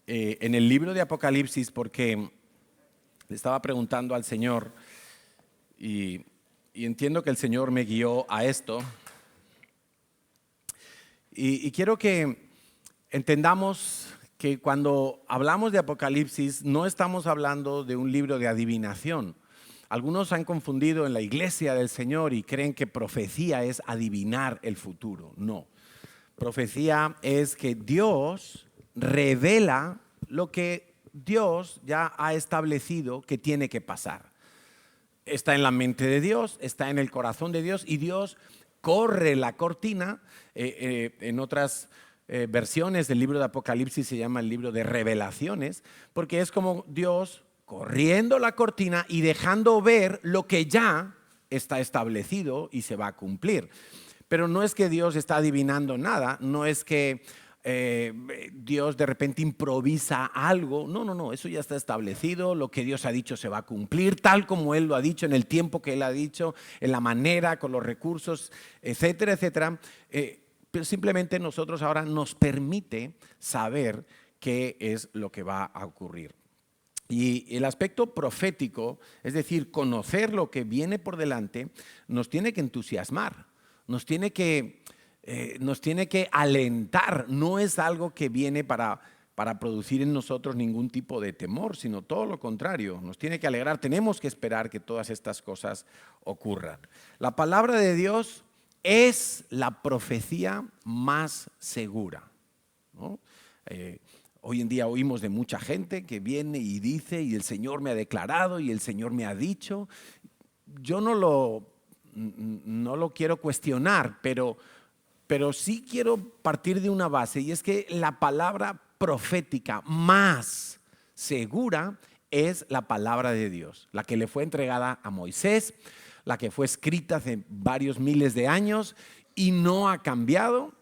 En el libro de Apocalipsis, porque le estaba preguntando al Señor y entiendo que el Señor me guió a esto. Y quiero que entendamos que cuando hablamos de Apocalipsis no estamos hablando de un libro de adivinación. Algunos han confundido en la iglesia del Señor y creen que profecía es adivinar el futuro. No. Profecía es que Dios revela lo que Dios ya ha establecido que tiene que pasar. Está en la mente de Dios, está en el corazón de Dios y Dios corre la cortina. En otras versiones del libro de Apocalipsis se llama el libro de revelaciones, porque es como Dios corriendo la cortina y dejando ver lo que ya está establecido y se va a cumplir. Pero no es que Dios está adivinando nada, no es que Dios de repente improvisa algo. No, eso ya está establecido, lo que Dios ha dicho se va a cumplir, tal como Él lo ha dicho, en el tiempo que Él ha dicho, en la manera, con los recursos, etcétera, etcétera. Pero simplemente nosotros ahora nos permite saber qué es lo que va a ocurrir. Y el aspecto profético, es decir, conocer lo que viene por delante, nos tiene que entusiasmar, nos tiene que alentar. No es algo que viene para producir en nosotros ningún tipo de temor, sino todo lo contrario, nos tiene que alegrar. Tenemos que esperar que todas estas cosas ocurran. La palabra de Dios es la profecía más segura, ¿no? Hoy en día oímos de mucha gente que viene y dice, y el Señor me ha declarado, y el Señor me ha dicho. Yo no lo quiero cuestionar, pero sí quiero partir de una base, y es que la palabra profética más segura es la palabra de Dios, la que le fue entregada a Moisés, la que fue escrita hace varios miles de años y no ha cambiado.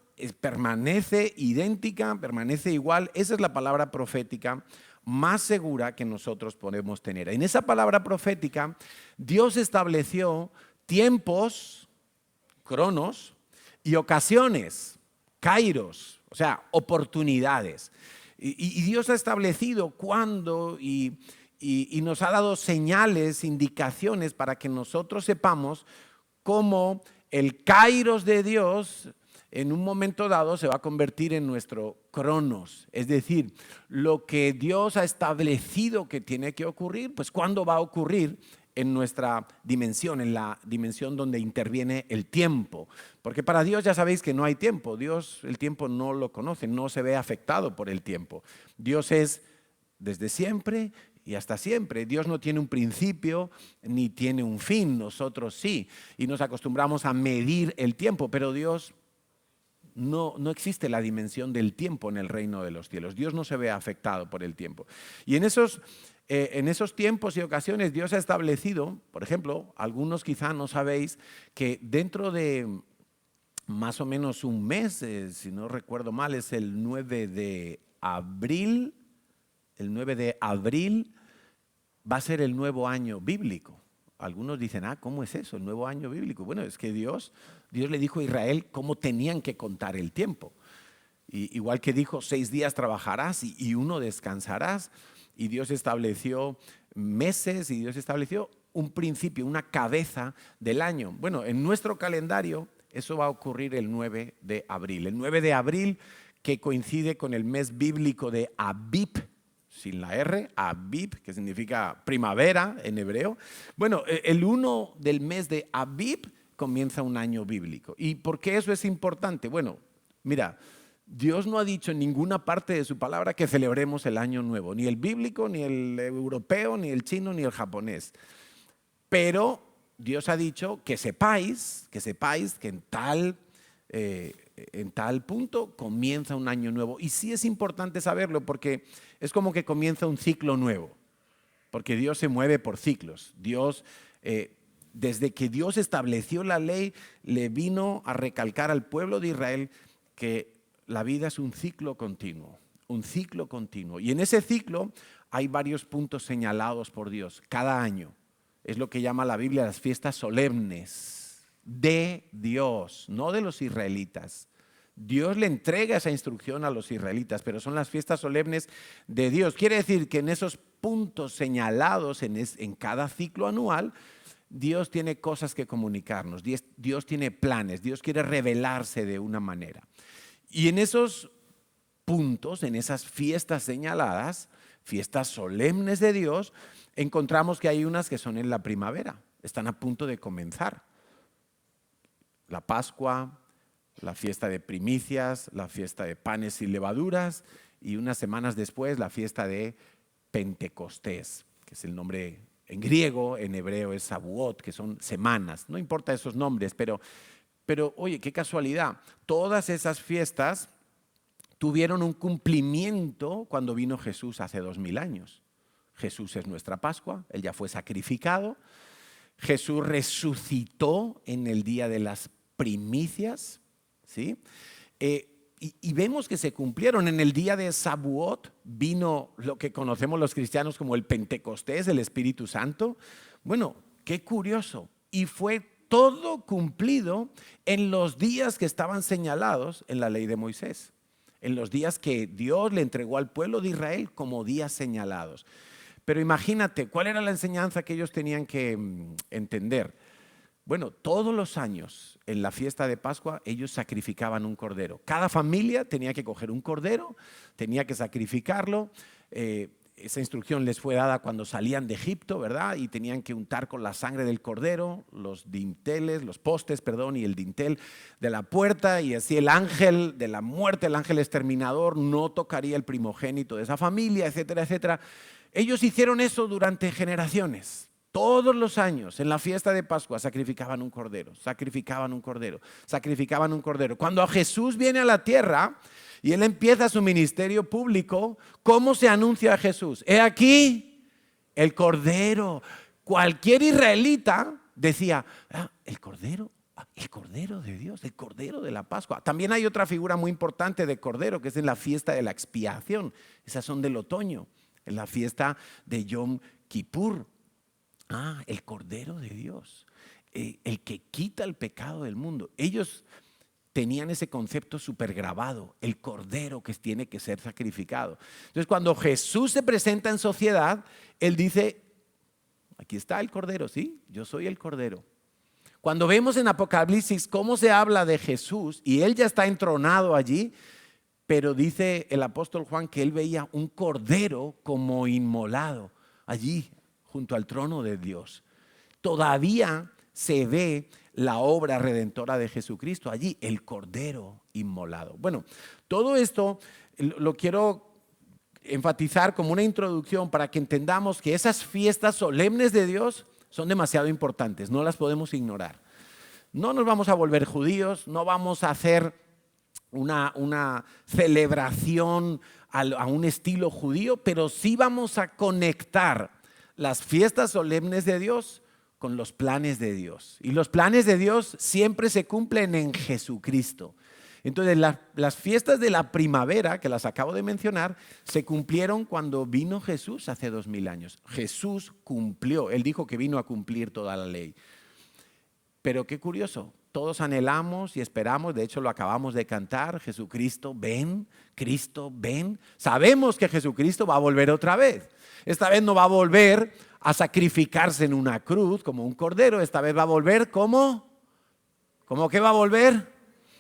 Permanece idéntica, permanece igual. Esa es la palabra profética más segura que nosotros podemos tener. En esa palabra profética, Dios estableció tiempos, cronos, y ocasiones, kairos, o sea, oportunidades. Y Dios ha establecido cuándo y nos ha dado señales, indicaciones para que nosotros sepamos cómo el kairos de Dios en un momento dado se va a convertir en nuestro cronos, es decir, lo que Dios ha establecido que tiene que ocurrir, pues cuándo va a ocurrir en nuestra dimensión, en la dimensión donde interviene el tiempo. Porque para Dios ya sabéis que no hay tiempo. Dios el tiempo no lo conoce, no se ve afectado por el tiempo. Dios es desde siempre y hasta siempre. Dios no tiene un principio ni tiene un fin, nosotros sí. Y nos acostumbramos a medir el tiempo, pero Dios no existe la dimensión del tiempo en el reino de los cielos. Dios no se ve afectado por el tiempo. Y en esos tiempos y ocasiones Dios ha establecido, por ejemplo, algunos quizá no sabéis que dentro de más o menos un mes, si no recuerdo mal, es el 9 de abril, va a ser el nuevo año bíblico. Algunos dicen, ¿cómo es eso? El nuevo año bíblico. Bueno, es que Dios le dijo a Israel cómo tenían que contar el tiempo. Igual que dijo, 6 días trabajarás y 1 descansarás. Y Dios estableció meses y Dios estableció un principio, una cabeza del año. Bueno, en nuestro calendario eso va a ocurrir el 9 de abril. El 9 de abril, que coincide con el mes bíblico de Abib, sin la R, Abib, que significa primavera en hebreo. Bueno, el 1 del mes de Abib comienza un año bíblico. ¿Y por qué eso es importante? Bueno, mira, Dios no ha dicho en ninguna parte de su palabra que celebremos el año nuevo, ni el bíblico, ni el europeo, ni el chino, ni el japonés. Pero Dios ha dicho que sepáis que en tal punto comienza un año nuevo. Y sí es importante saberlo porque es como que comienza un ciclo nuevo, porque Dios se mueve por ciclos. Dios, desde que Dios estableció la ley, le vino a recalcar al pueblo de Israel que la vida es un ciclo continuo, Y en ese ciclo hay varios puntos señalados por Dios cada año. Es lo que llama la Biblia las fiestas solemnes de Dios, no de los israelitas, Dios le entrega esa instrucción a los israelitas, pero son las fiestas solemnes de Dios. Quiere decir que en esos puntos señalados en cada ciclo anual, Dios tiene cosas que comunicarnos, Dios tiene planes, Dios quiere revelarse de una manera. Y en esos puntos, en esas fiestas señaladas, fiestas solemnes de Dios, encontramos que hay unas que son en la primavera, están a punto de comenzar. La Pascua, la fiesta de primicias, la fiesta de panes y levaduras, y unas semanas después la fiesta de Pentecostés, que es el nombre en griego, en hebreo es Shavuot, que son semanas. No importa esos nombres, pero oye, qué casualidad. Todas esas fiestas tuvieron un cumplimiento cuando vino Jesús hace 2000 años. Jesús es nuestra Pascua, Él ya fue sacrificado. Jesús resucitó en el día de las primicias, ¿sí? Y vemos que se cumplieron. En el día de Shavuot vino lo que conocemos los cristianos como el Pentecostés, el Espíritu Santo. Bueno, qué curioso. Y fue todo cumplido en los días que estaban señalados en la ley de Moisés, en los días que Dios le entregó al pueblo de Israel como días señalados. Pero imagínate, ¿cuál era la enseñanza que ellos tenían que entender? Bueno, todos los años en la fiesta de Pascua ellos sacrificaban un cordero. Cada familia tenía que coger un cordero, tenía que sacrificarlo. Esa instrucción les fue dada cuando salían de Egipto, ¿verdad? Y tenían que untar con la sangre del cordero los postes, y el dintel de la puerta, y así el ángel de la muerte, el ángel exterminador, no tocaría el primogénito de esa familia, etcétera, etcétera. Ellos hicieron eso durante generaciones. Todos los años en la fiesta de Pascua sacrificaban un cordero, sacrificaban un cordero, sacrificaban un cordero. Cuando Jesús viene a la tierra y Él empieza su ministerio público, ¿cómo se anuncia a Jesús? He aquí el cordero. Cualquier israelita decía, el cordero de Dios, el cordero de la Pascua. También hay otra figura muy importante de cordero, que es en la fiesta de la expiación. Esas son del otoño, en la fiesta de Yom Kippur. El Cordero de Dios, el que quita el pecado del mundo. Ellos tenían ese concepto súper grabado, el Cordero que tiene que ser sacrificado. Entonces, cuando Jesús se presenta en sociedad, Él dice, aquí está el Cordero, ¿sí? Yo soy el Cordero. Cuando vemos en Apocalipsis cómo se habla de Jesús, y Él ya está entronado allí, pero dice el apóstol Juan que Él veía un Cordero como inmolado allí, junto al trono de Dios. Todavía se ve la obra redentora de Jesucristo allí, el Cordero inmolado. Bueno, todo esto lo quiero enfatizar como una introducción para que entendamos que esas fiestas solemnes de Dios son demasiado importantes, no las podemos ignorar. No nos vamos a volver judíos, no vamos a hacer una celebración a un estilo judío, pero sí vamos a conectar las fiestas solemnes de Dios con los planes de Dios. Y los planes de Dios siempre se cumplen en Jesucristo. Entonces las fiestas de la primavera, que las acabo de mencionar, se cumplieron cuando vino Jesús hace 2000 años. Jesús cumplió, Él dijo que vino a cumplir toda la ley. Pero qué curioso, todos anhelamos y esperamos, de hecho lo acabamos de cantar, Jesucristo ven, Cristo ven. Sabemos que Jesucristo va a volver otra vez. Esta vez no va a volver a sacrificarse en una cruz como un cordero. Esta vez va a volver ¿cómo qué va a volver?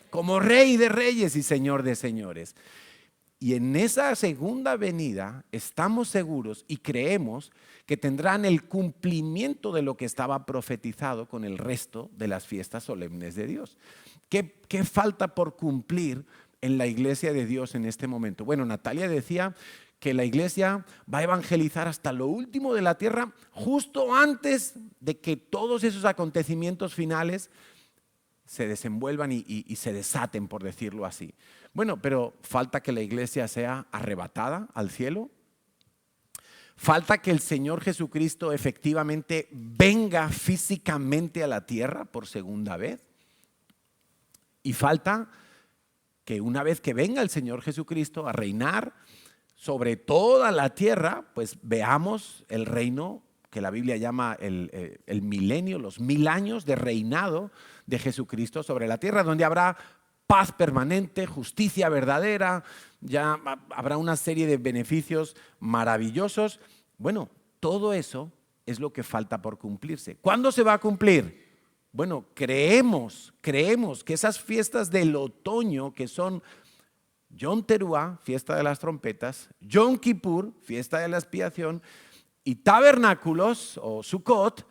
Como Rey de Reyes y Señor de Señores. Y en esa segunda venida estamos seguros y creemos que tendrán el cumplimiento de lo que estaba profetizado con el resto de las fiestas solemnes de Dios. ¿Qué falta por cumplir en la iglesia de Dios en este momento? Bueno, Natalia decía que la iglesia va a evangelizar hasta lo último de la tierra, justo antes de que todos esos acontecimientos finales se desenvuelvan y se desaten, por decirlo así. Bueno, pero falta que la iglesia sea arrebatada al cielo. Falta que el Señor Jesucristo efectivamente venga físicamente a la tierra por segunda vez. Y falta que una vez que venga el Señor Jesucristo a reinar sobre toda la tierra, pues veamos el reino que la Biblia llama el milenio, los 1000 años de reinado de Jesucristo sobre la tierra, donde habrá paz permanente, justicia verdadera, ya habrá una serie de beneficios maravillosos. Bueno, todo eso es lo que falta por cumplirse. ¿Cuándo se va a cumplir? Bueno, creemos que esas fiestas del otoño, que son Yom Teruah, fiesta de las trompetas, Yom Kippur, fiesta de la expiación, y tabernáculos o Sukkot,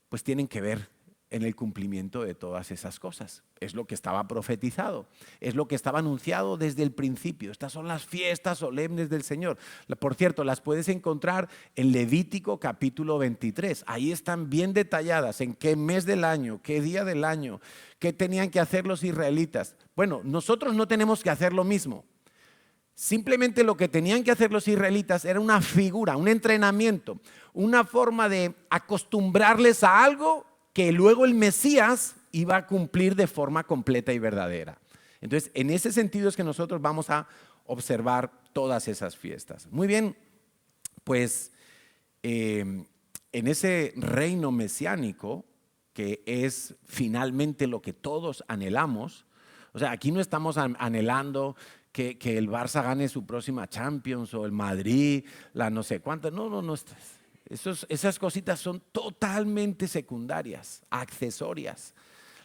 pues tienen que ver en el cumplimiento de todas esas cosas. Es lo que estaba profetizado, es lo que estaba anunciado desde el principio. Estas son las fiestas solemnes del Señor. Por cierto, las puedes encontrar en Levítico capítulo 23. Ahí están bien detalladas en qué mes del año, qué día del año, qué tenían que hacer los israelitas. Bueno, nosotros no tenemos que hacer lo mismo. Simplemente lo que tenían que hacer los israelitas era una figura, un entrenamiento, una forma de acostumbrarles a algo que luego el Mesías iba a cumplir de forma completa y verdadera. Entonces, en ese sentido es que nosotros vamos a observar todas esas fiestas. Muy bien, pues en ese reino mesiánico, que es finalmente lo que todos anhelamos, o sea, aquí no estamos anhelando que el Barça gane su próxima Champions o el Madrid, la no sé cuántas, no. Esas cositas son totalmente secundarias, accesorias.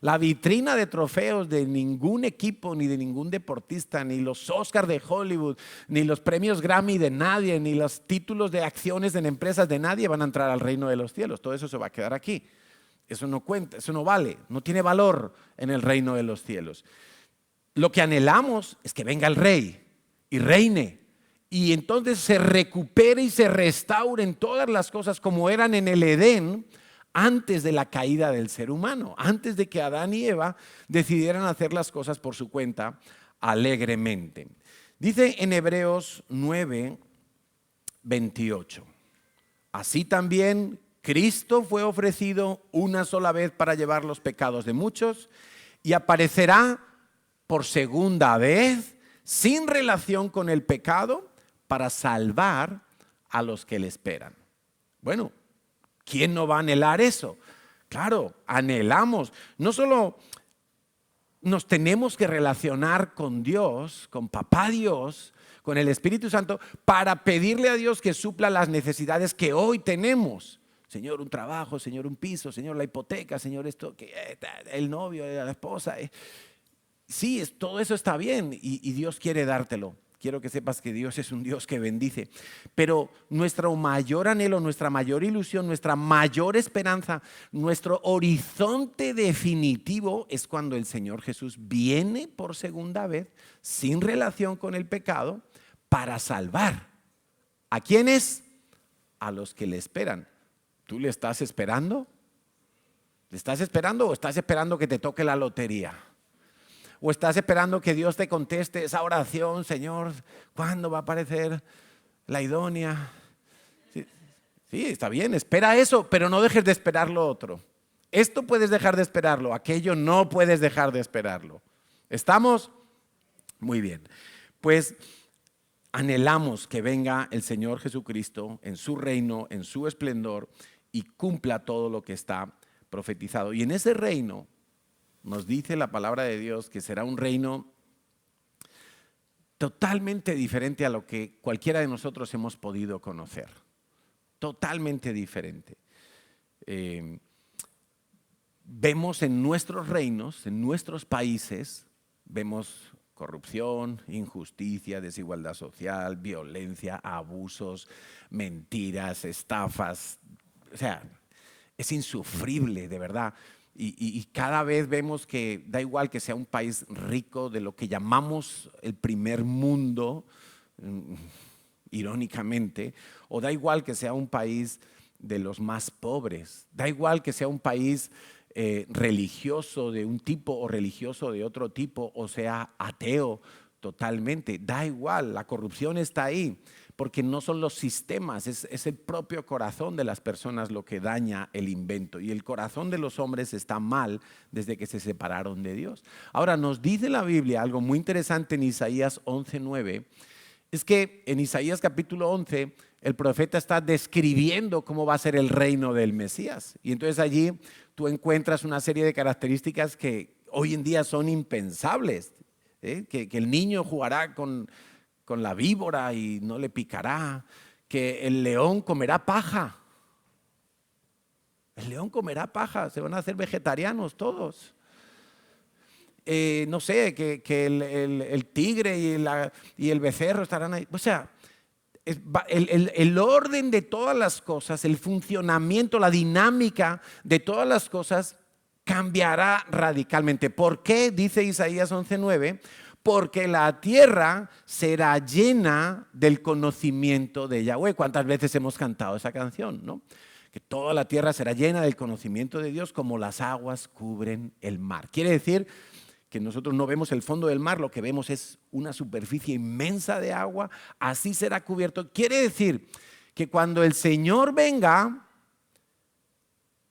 La vitrina de trofeos de ningún equipo, ni de ningún deportista, ni los Oscars de Hollywood, ni los premios Grammy de nadie, ni los títulos de acciones en empresas de nadie van a entrar al reino de los cielos. Todo eso se va a quedar aquí. Eso no cuenta, eso no vale, no tiene valor en el reino de los cielos. Lo que anhelamos es que venga el rey y reine. Y entonces se recupere y se restauren todas las cosas como eran en el Edén antes de la caída del ser humano, antes de que Adán y Eva decidieran hacer las cosas por su cuenta alegremente. Dice en Hebreos 9, 28, así también Cristo fue ofrecido una sola vez para llevar los pecados de muchos y aparecerá por segunda vez sin relación con el pecado para salvar a los que le esperan. Bueno, ¿quién no va a anhelar eso? Claro, anhelamos. No solo nos tenemos que relacionar con Dios, con Papá Dios, con el Espíritu Santo, para pedirle a Dios que supla las necesidades que hoy tenemos. Señor, un trabajo, Señor, un piso, Señor, la hipoteca, Señor, esto, el novio, la esposa. Sí, todo eso está bien y Dios quiere dártelo. Quiero que sepas que Dios es un Dios que bendice. Pero nuestro mayor anhelo, nuestra mayor ilusión, nuestra mayor esperanza, nuestro horizonte definitivo es cuando el Señor Jesús viene por segunda vez, sin relación con el pecado, para salvar. ¿A quiénes? A los que le esperan. ¿Tú le estás esperando? ¿Le estás esperando o estás esperando que te toque la lotería? ¿O estás esperando que Dios te conteste esa oración, Señor, cuándo va a aparecer la idónea? Sí, está bien, espera eso, pero no dejes de esperar lo otro. Esto puedes dejar de esperarlo, aquello no puedes dejar de esperarlo. ¿Estamos? Muy bien. Pues anhelamos que venga el Señor Jesucristo en su reino, en su esplendor y cumpla todo lo que está profetizado. Y en ese reino nos dice la palabra de Dios que será un reino totalmente diferente a lo que cualquiera de nosotros hemos podido conocer. Totalmente diferente. Vemos en nuestros reinos, en nuestros países, vemos corrupción, injusticia, desigualdad social, violencia, abusos, mentiras, estafas. O sea, es insufrible, de verdad. Y cada vez vemos que da igual que sea un país rico de lo que llamamos el primer mundo, irónicamente, o da igual que sea un país de los más pobres, da igual que sea un país religioso de un tipo o religioso de otro tipo, o sea ateo totalmente, da igual, la corrupción está ahí. Porque no son los sistemas, es el propio corazón de las personas lo que daña el invento. Y el corazón de los hombres está mal desde que se separaron de Dios. Ahora, nos dice la Biblia algo muy interesante en Isaías 11:9. Es que en Isaías capítulo 11, el profeta está describiendo cómo va a ser el reino del Mesías. Y entonces allí tú encuentras una serie de características que hoy en día son impensables. que el niño jugará con la víbora y no le picará, que el león comerá paja. El león comerá paja, se van a hacer vegetarianos todos. No sé, que el tigre y el becerro estarán ahí. O sea, el orden de todas las cosas, el funcionamiento, la dinámica de todas las cosas cambiará radicalmente. ¿Por qué? Dice Isaías 11:9, porque la tierra será llena del conocimiento de Yahweh. ¿Cuántas veces hemos cantado esa canción, no? Que toda la tierra será llena del conocimiento de Dios como las aguas cubren el mar. Quiere decir que nosotros no vemos el fondo del mar, lo que vemos es una superficie inmensa de agua, así será cubierto. Quiere decir que cuando el Señor venga,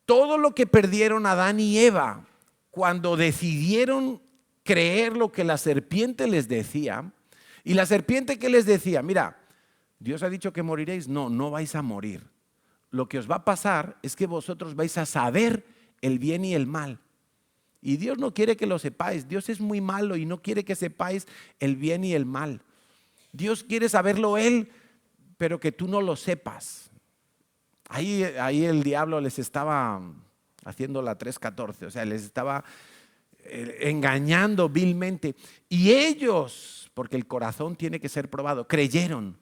todo lo que perdieron Adán y Eva, cuando decidieron creer lo que la serpiente les decía, y la serpiente que les decía, mira, Dios ha dicho que moriréis, no vais a morir. Lo que os va a pasar es que vosotros vais a saber el bien y el mal. Y Dios no quiere que lo sepáis. Dios es muy malo y no quiere que sepáis el bien y el mal. Dios quiere saberlo Él, pero que tú no lo sepas. Ahí el diablo les estaba haciendo la 3:14, o sea, les estaba engañando vilmente. Y ellos, porque el corazón tiene que ser probado, creyeron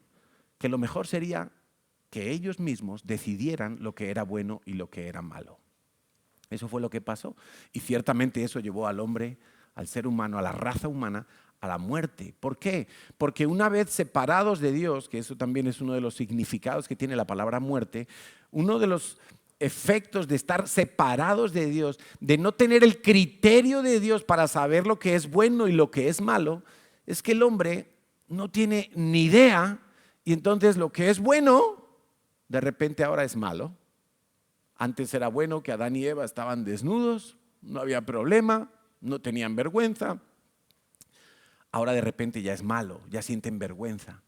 que lo mejor sería que ellos mismos decidieran lo que era bueno y lo que era malo. Eso fue lo que pasó. Y ciertamente eso llevó al hombre, al ser humano, a la raza humana, a la muerte. ¿Por qué? Porque una vez separados de Dios, que eso también es uno de los significados que tiene la palabra muerte, uno de los efectos de estar separados de Dios, de no tener el criterio de Dios para saber lo que es bueno y lo que es malo, es que el hombre no tiene ni idea y entonces lo que es bueno, de repente ahora es malo. Antes era bueno que Adán y Eva estaban desnudos, no había problema, no tenían vergüenza. Ahora de repente ya es malo, ya sienten vergüenza.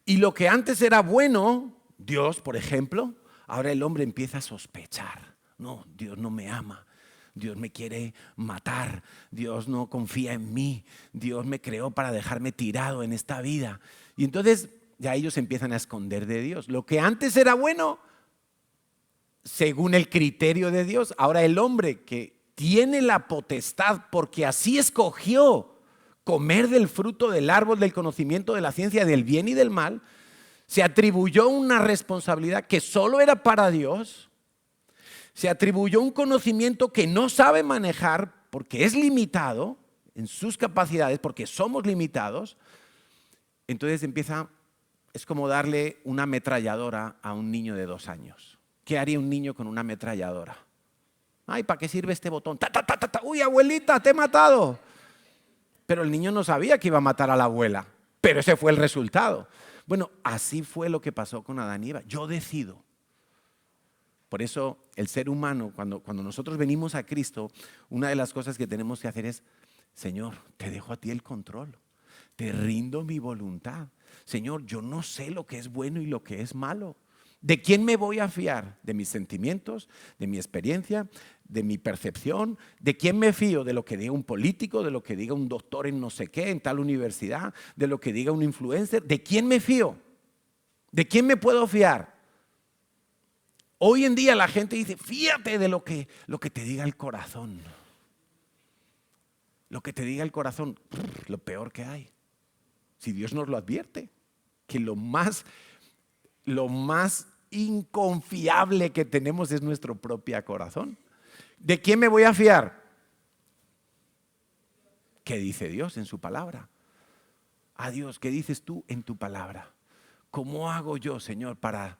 Y lo que antes era bueno, Dios, por ejemplo, ahora el hombre empieza a sospechar. No, Dios no me ama, Dios me quiere matar, Dios no confía en mí, Dios me creó para dejarme tirado en esta vida. Y entonces ya ellos empiezan a esconder de Dios. Lo que antes era bueno, según el criterio de Dios, ahora el hombre que tiene la potestad, porque así escogió comer del fruto del árbol del conocimiento de la ciencia del bien y del mal, se atribuyó una responsabilidad que solo era para Dios, se atribuyó un conocimiento que no sabe manejar porque es limitado en sus capacidades, porque somos limitados. Entonces es como darle una ametralladora a un niño de 2 años. ¿Qué haría un niño con una ametralladora? Ay, ¿para qué sirve este botón? ¡Ta, ta, ta, ta, ta! ¡Uy, abuelita, te he matado! Pero el niño no sabía que iba a matar a la abuela, pero ese fue el resultado. Bueno, así fue lo que pasó con Adán y Eva. Yo decido. Por eso el ser humano, cuando nosotros venimos a Cristo, una de las cosas que tenemos que hacer es, Señor, te dejo a ti el control. Te rindo mi voluntad. Señor, yo no sé lo que es bueno y lo que es malo. ¿De quién me voy a fiar? ¿De mis sentimientos? ¿De mi experiencia? ¿De mi percepción? ¿De quién me fío? ¿De lo que diga un político? ¿De lo que diga un doctor en no sé qué, en tal universidad? ¿De lo que diga un influencer? ¿De quién me fío? ¿De quién me puedo fiar? Hoy en día la gente dice, fíjate de lo que te diga el corazón. Lo que te diga el corazón, lo peor que hay. Si Dios nos lo advierte, que lo más inconfiable que tenemos es nuestro propio corazón. ¿De quién me voy a fiar? ¿Qué dice Dios en su palabra? A Dios, ¿qué dices tú en tu palabra? ¿Cómo hago yo, Señor, para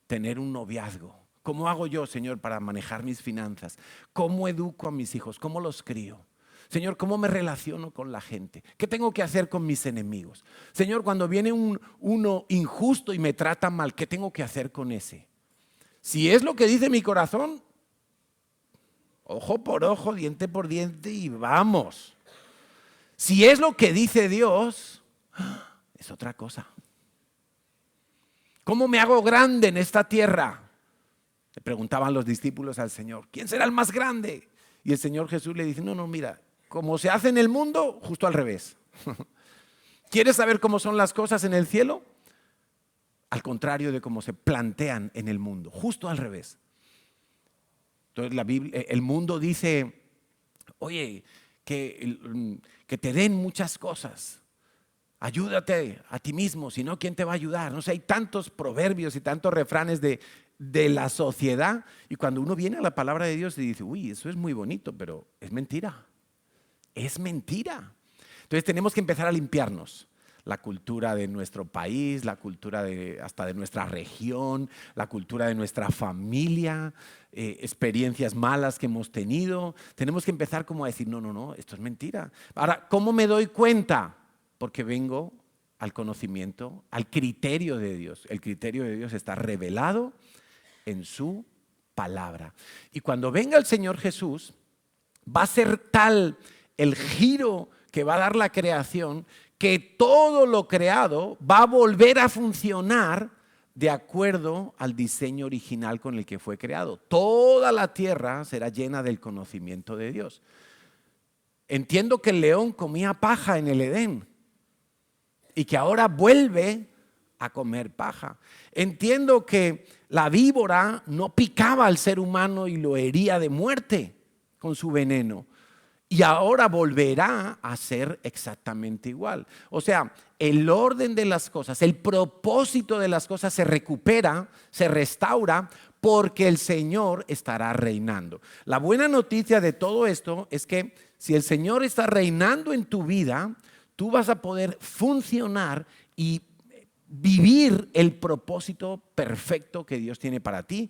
tener un noviazgo? ¿Cómo hago yo, Señor, para manejar mis finanzas? ¿Cómo educo a mis hijos? ¿Cómo los crío? Señor, ¿cómo me relaciono con la gente? ¿Qué tengo que hacer con mis enemigos? Señor, cuando viene uno injusto y me trata mal, ¿qué tengo que hacer con ese? Si es lo que dice mi corazón, ojo por ojo, diente por diente y vamos. Si es lo que dice Dios, es otra cosa. ¿Cómo me hago grande en esta tierra? Le preguntaban los discípulos al Señor, ¿quién será el más grande? Y el Señor Jesús le dice, no, mira, como se hace en el mundo, justo al revés. ¿Quieres saber cómo son las cosas en el cielo? Al contrario de cómo se plantean en el mundo, justo al revés. Entonces la Biblia, el mundo dice, oye, que te den muchas cosas. Ayúdate a ti mismo, si no, ¿quién te va a ayudar? No sé, hay tantos proverbios y tantos refranes de la sociedad. Y cuando uno viene a la palabra de Dios y dice, uy, eso es muy bonito, pero es mentira. Es mentira. Entonces tenemos que empezar a limpiarnos. La cultura de nuestro país, la cultura hasta de nuestra región, la cultura de nuestra familia, experiencias malas que hemos tenido. Tenemos que empezar como a decir, no, no, no, esto es mentira. Ahora, ¿cómo me doy cuenta? Porque vengo al conocimiento, al criterio de Dios. El criterio de Dios está revelado en su palabra. Y cuando venga el Señor Jesús, va a ser tal el giro que va a dar la creación que todo lo creado va a volver a funcionar de acuerdo al diseño original con el que fue creado. Toda la tierra será llena del conocimiento de Dios. Entiendo que el león comía paja en el Edén y que ahora vuelve a comer paja. Entiendo que la víbora no picaba al ser humano y lo hería de muerte con su veneno. Y ahora volverá a ser exactamente igual. O sea, el orden de las cosas, el propósito de las cosas se recupera, se restaura, porque el Señor estará reinando. La buena noticia de todo esto es que si el Señor está reinando en tu vida, tú vas a poder funcionar y vivir el propósito perfecto que Dios tiene para ti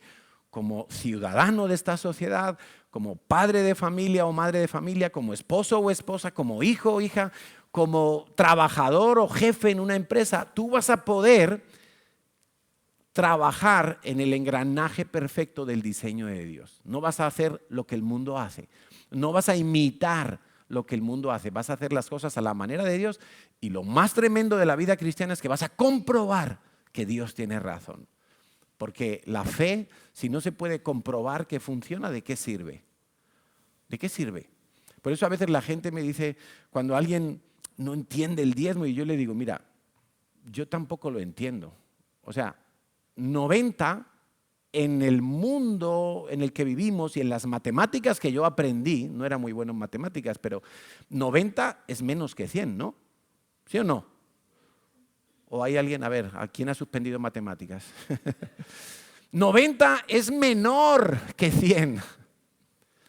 como ciudadano de esta sociedad, como padre de familia o madre de familia, como esposo o esposa, como hijo o hija, como trabajador o jefe en una empresa. Tú vas a poder trabajar en el engranaje perfecto del diseño de Dios. No vas a hacer lo que el mundo hace, no vas a imitar lo que el mundo hace, vas a hacer las cosas a la manera de Dios, y lo más tremendo de la vida cristiana es que vas a comprobar que Dios tiene razón. Porque la fe, si no se puede comprobar que funciona, ¿de qué sirve? ¿De qué sirve? Por eso a veces la gente me dice, cuando alguien no entiende el diezmo, y yo le digo, mira, yo tampoco lo entiendo. O sea, 90 en el mundo en el que vivimos y en las matemáticas que yo aprendí, no era muy bueno en matemáticas, pero 90 es menos que 100, ¿no? ¿Sí o no? ¿O hay alguien, a ver, a quién ha suspendido matemáticas? 90 es menor que 100.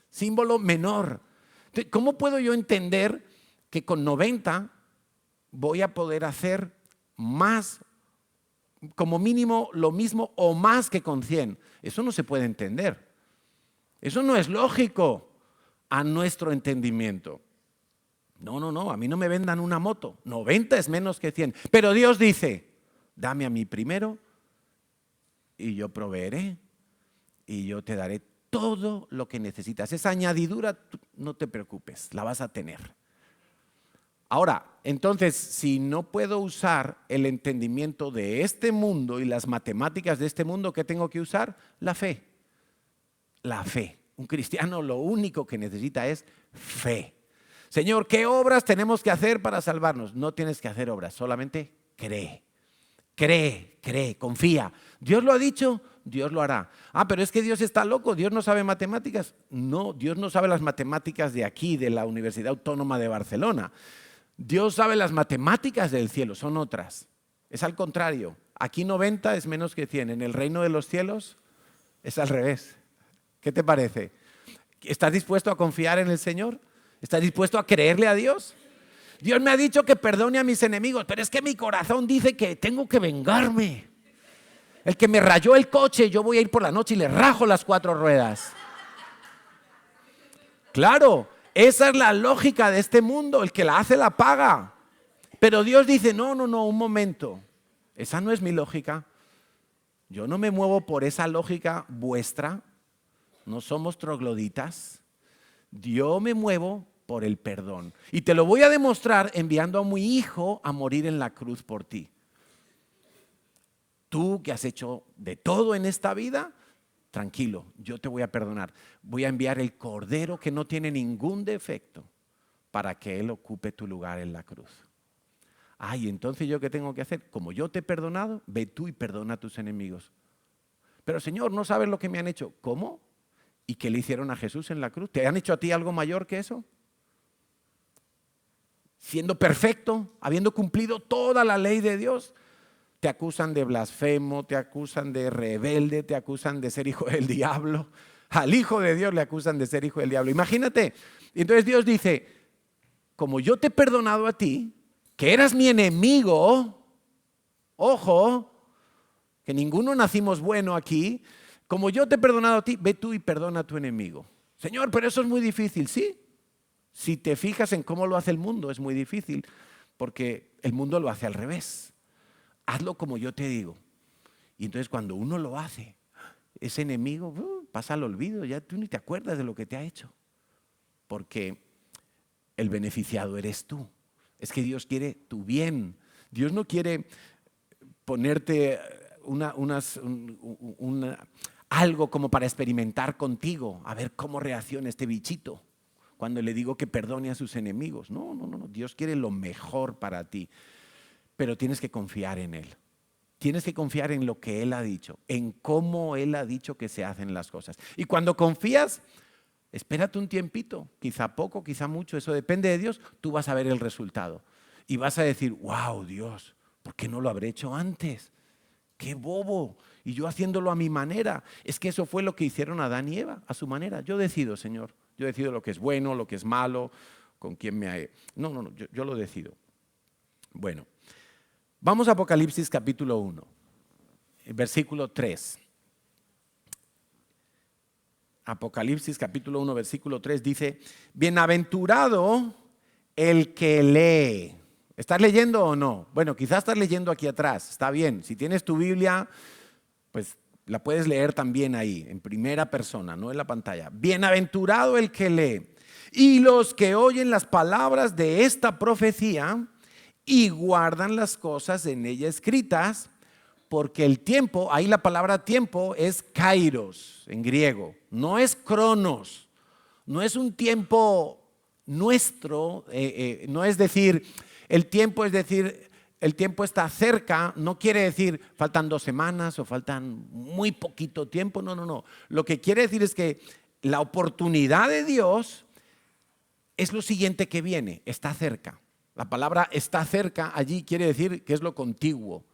Símbolo menor. Entonces, ¿cómo puedo yo entender que con 90 voy a poder hacer más, como mínimo lo mismo o más que con 100? Eso no se puede entender. Eso no es lógico a nuestro entendimiento. No, no, no, a mí no me vendan una moto. 90 es menos que 100. Pero Dios dice, dame a mí primero y yo proveeré y yo te daré todo lo que necesitas. Esa añadidura, no te preocupes, la vas a tener. Ahora, entonces, si no puedo usar el entendimiento de este mundo y las matemáticas de este mundo, ¿qué tengo que usar? La fe. La fe. Un cristiano lo único que necesita es fe. Señor, ¿qué obras tenemos que hacer para salvarnos? No tienes que hacer obras, solamente cree. Cree, confía. Dios lo ha dicho, Dios lo hará. Ah, pero es que Dios está loco, Dios no sabe matemáticas. No, Dios no sabe las matemáticas de aquí, de la Universidad Autónoma de Barcelona. Dios sabe las matemáticas del cielo, son otras. Es al contrario. Aquí 90 es menos que 100. En el reino de los cielos es al revés. ¿Qué te parece? ¿Estás dispuesto a confiar en el Señor? ¿Estás dispuesto a creerle a Dios? Dios me ha dicho que perdone a mis enemigos, pero es que mi corazón dice que tengo que vengarme. El que me rayó el coche, yo voy a ir por la noche y le rajo las 4 ruedas. Claro, esa es la lógica de este mundo, el que la hace la paga. Pero Dios dice, no, no, no, un momento. Esa no es mi lógica. Yo no me muevo por esa lógica vuestra. No somos trogloditas. Yo me muevo por el perdón. Y te lo voy a demostrar enviando a mi hijo a morir en la cruz por ti. Tú que has hecho de todo en esta vida, tranquilo, yo te voy a perdonar. Voy a enviar el cordero que no tiene ningún defecto para que él ocupe tu lugar en la cruz. Ay, entonces ¿yo qué tengo que hacer? Como yo te he perdonado, ve tú y perdona a tus enemigos. Pero Señor, no sabes lo que me han hecho. ¿Cómo? ¿Y qué le hicieron a Jesús en la cruz? ¿Te han hecho a ti algo mayor que eso? Siendo perfecto, habiendo cumplido toda la ley de Dios, te acusan de blasfemo, te acusan de rebelde, te acusan de ser hijo del diablo. Al hijo de Dios le acusan de ser hijo del diablo. Imagínate. Y entonces Dios dice, como yo te he perdonado a ti, que eras mi enemigo, ojo, que ninguno nacimos bueno aquí, como yo te he perdonado a ti, ve tú y perdona a tu enemigo. Señor, pero eso es muy difícil, ¿sí? Si te fijas en cómo lo hace el mundo, es muy difícil, porque el mundo lo hace al revés. Hazlo como yo te digo. Y entonces cuando uno lo hace, ese enemigo pasa al olvido, ya tú ni te acuerdas de lo que te ha hecho. Porque el beneficiado eres tú. Es que Dios quiere tu bien. Dios no quiere ponerte algo como para experimentar contigo, a ver cómo reacciona este bichito cuando le digo que perdone a sus enemigos. No. Dios quiere lo mejor para ti, pero tienes que confiar en Él. Tienes que confiar en lo que Él ha dicho, en cómo Él ha dicho que se hacen las cosas. Y cuando confías, espérate un tiempito, quizá poco, quizá mucho, eso depende de Dios, tú vas a ver el resultado. Y vas a decir, wow, Dios, ¿por qué no lo habré hecho antes? ¡Qué bobo! Y yo haciéndolo a mi manera. Es que eso fue lo que hicieron Adán y Eva, a su manera. Yo decido, Señor. Yo decido lo que es bueno, lo que es malo, con quién me ha... No, yo lo decido. Bueno, vamos a Apocalipsis capítulo 1, versículo 3. Apocalipsis capítulo 1, versículo 3 dice, bienaventurado el que lee. ¿Estás leyendo o no? Bueno, quizás estás leyendo aquí atrás, está bien. Si tienes tu Biblia, pues la puedes leer también ahí, en primera persona, no en la pantalla. Bienaventurado el que lee y los que oyen las palabras de esta profecía y guardan las cosas en ella escritas, porque el tiempo, ahí la palabra tiempo es kairos en griego, no es cronos, no es un tiempo nuestro, no es decir, el tiempo es decir, el tiempo está cerca, no quiere decir faltan 2 semanas o faltan muy poquito tiempo, no. Lo que quiere decir es que la oportunidad de Dios es lo siguiente que viene, está cerca. La palabra está cerca allí quiere decir que es lo contiguo.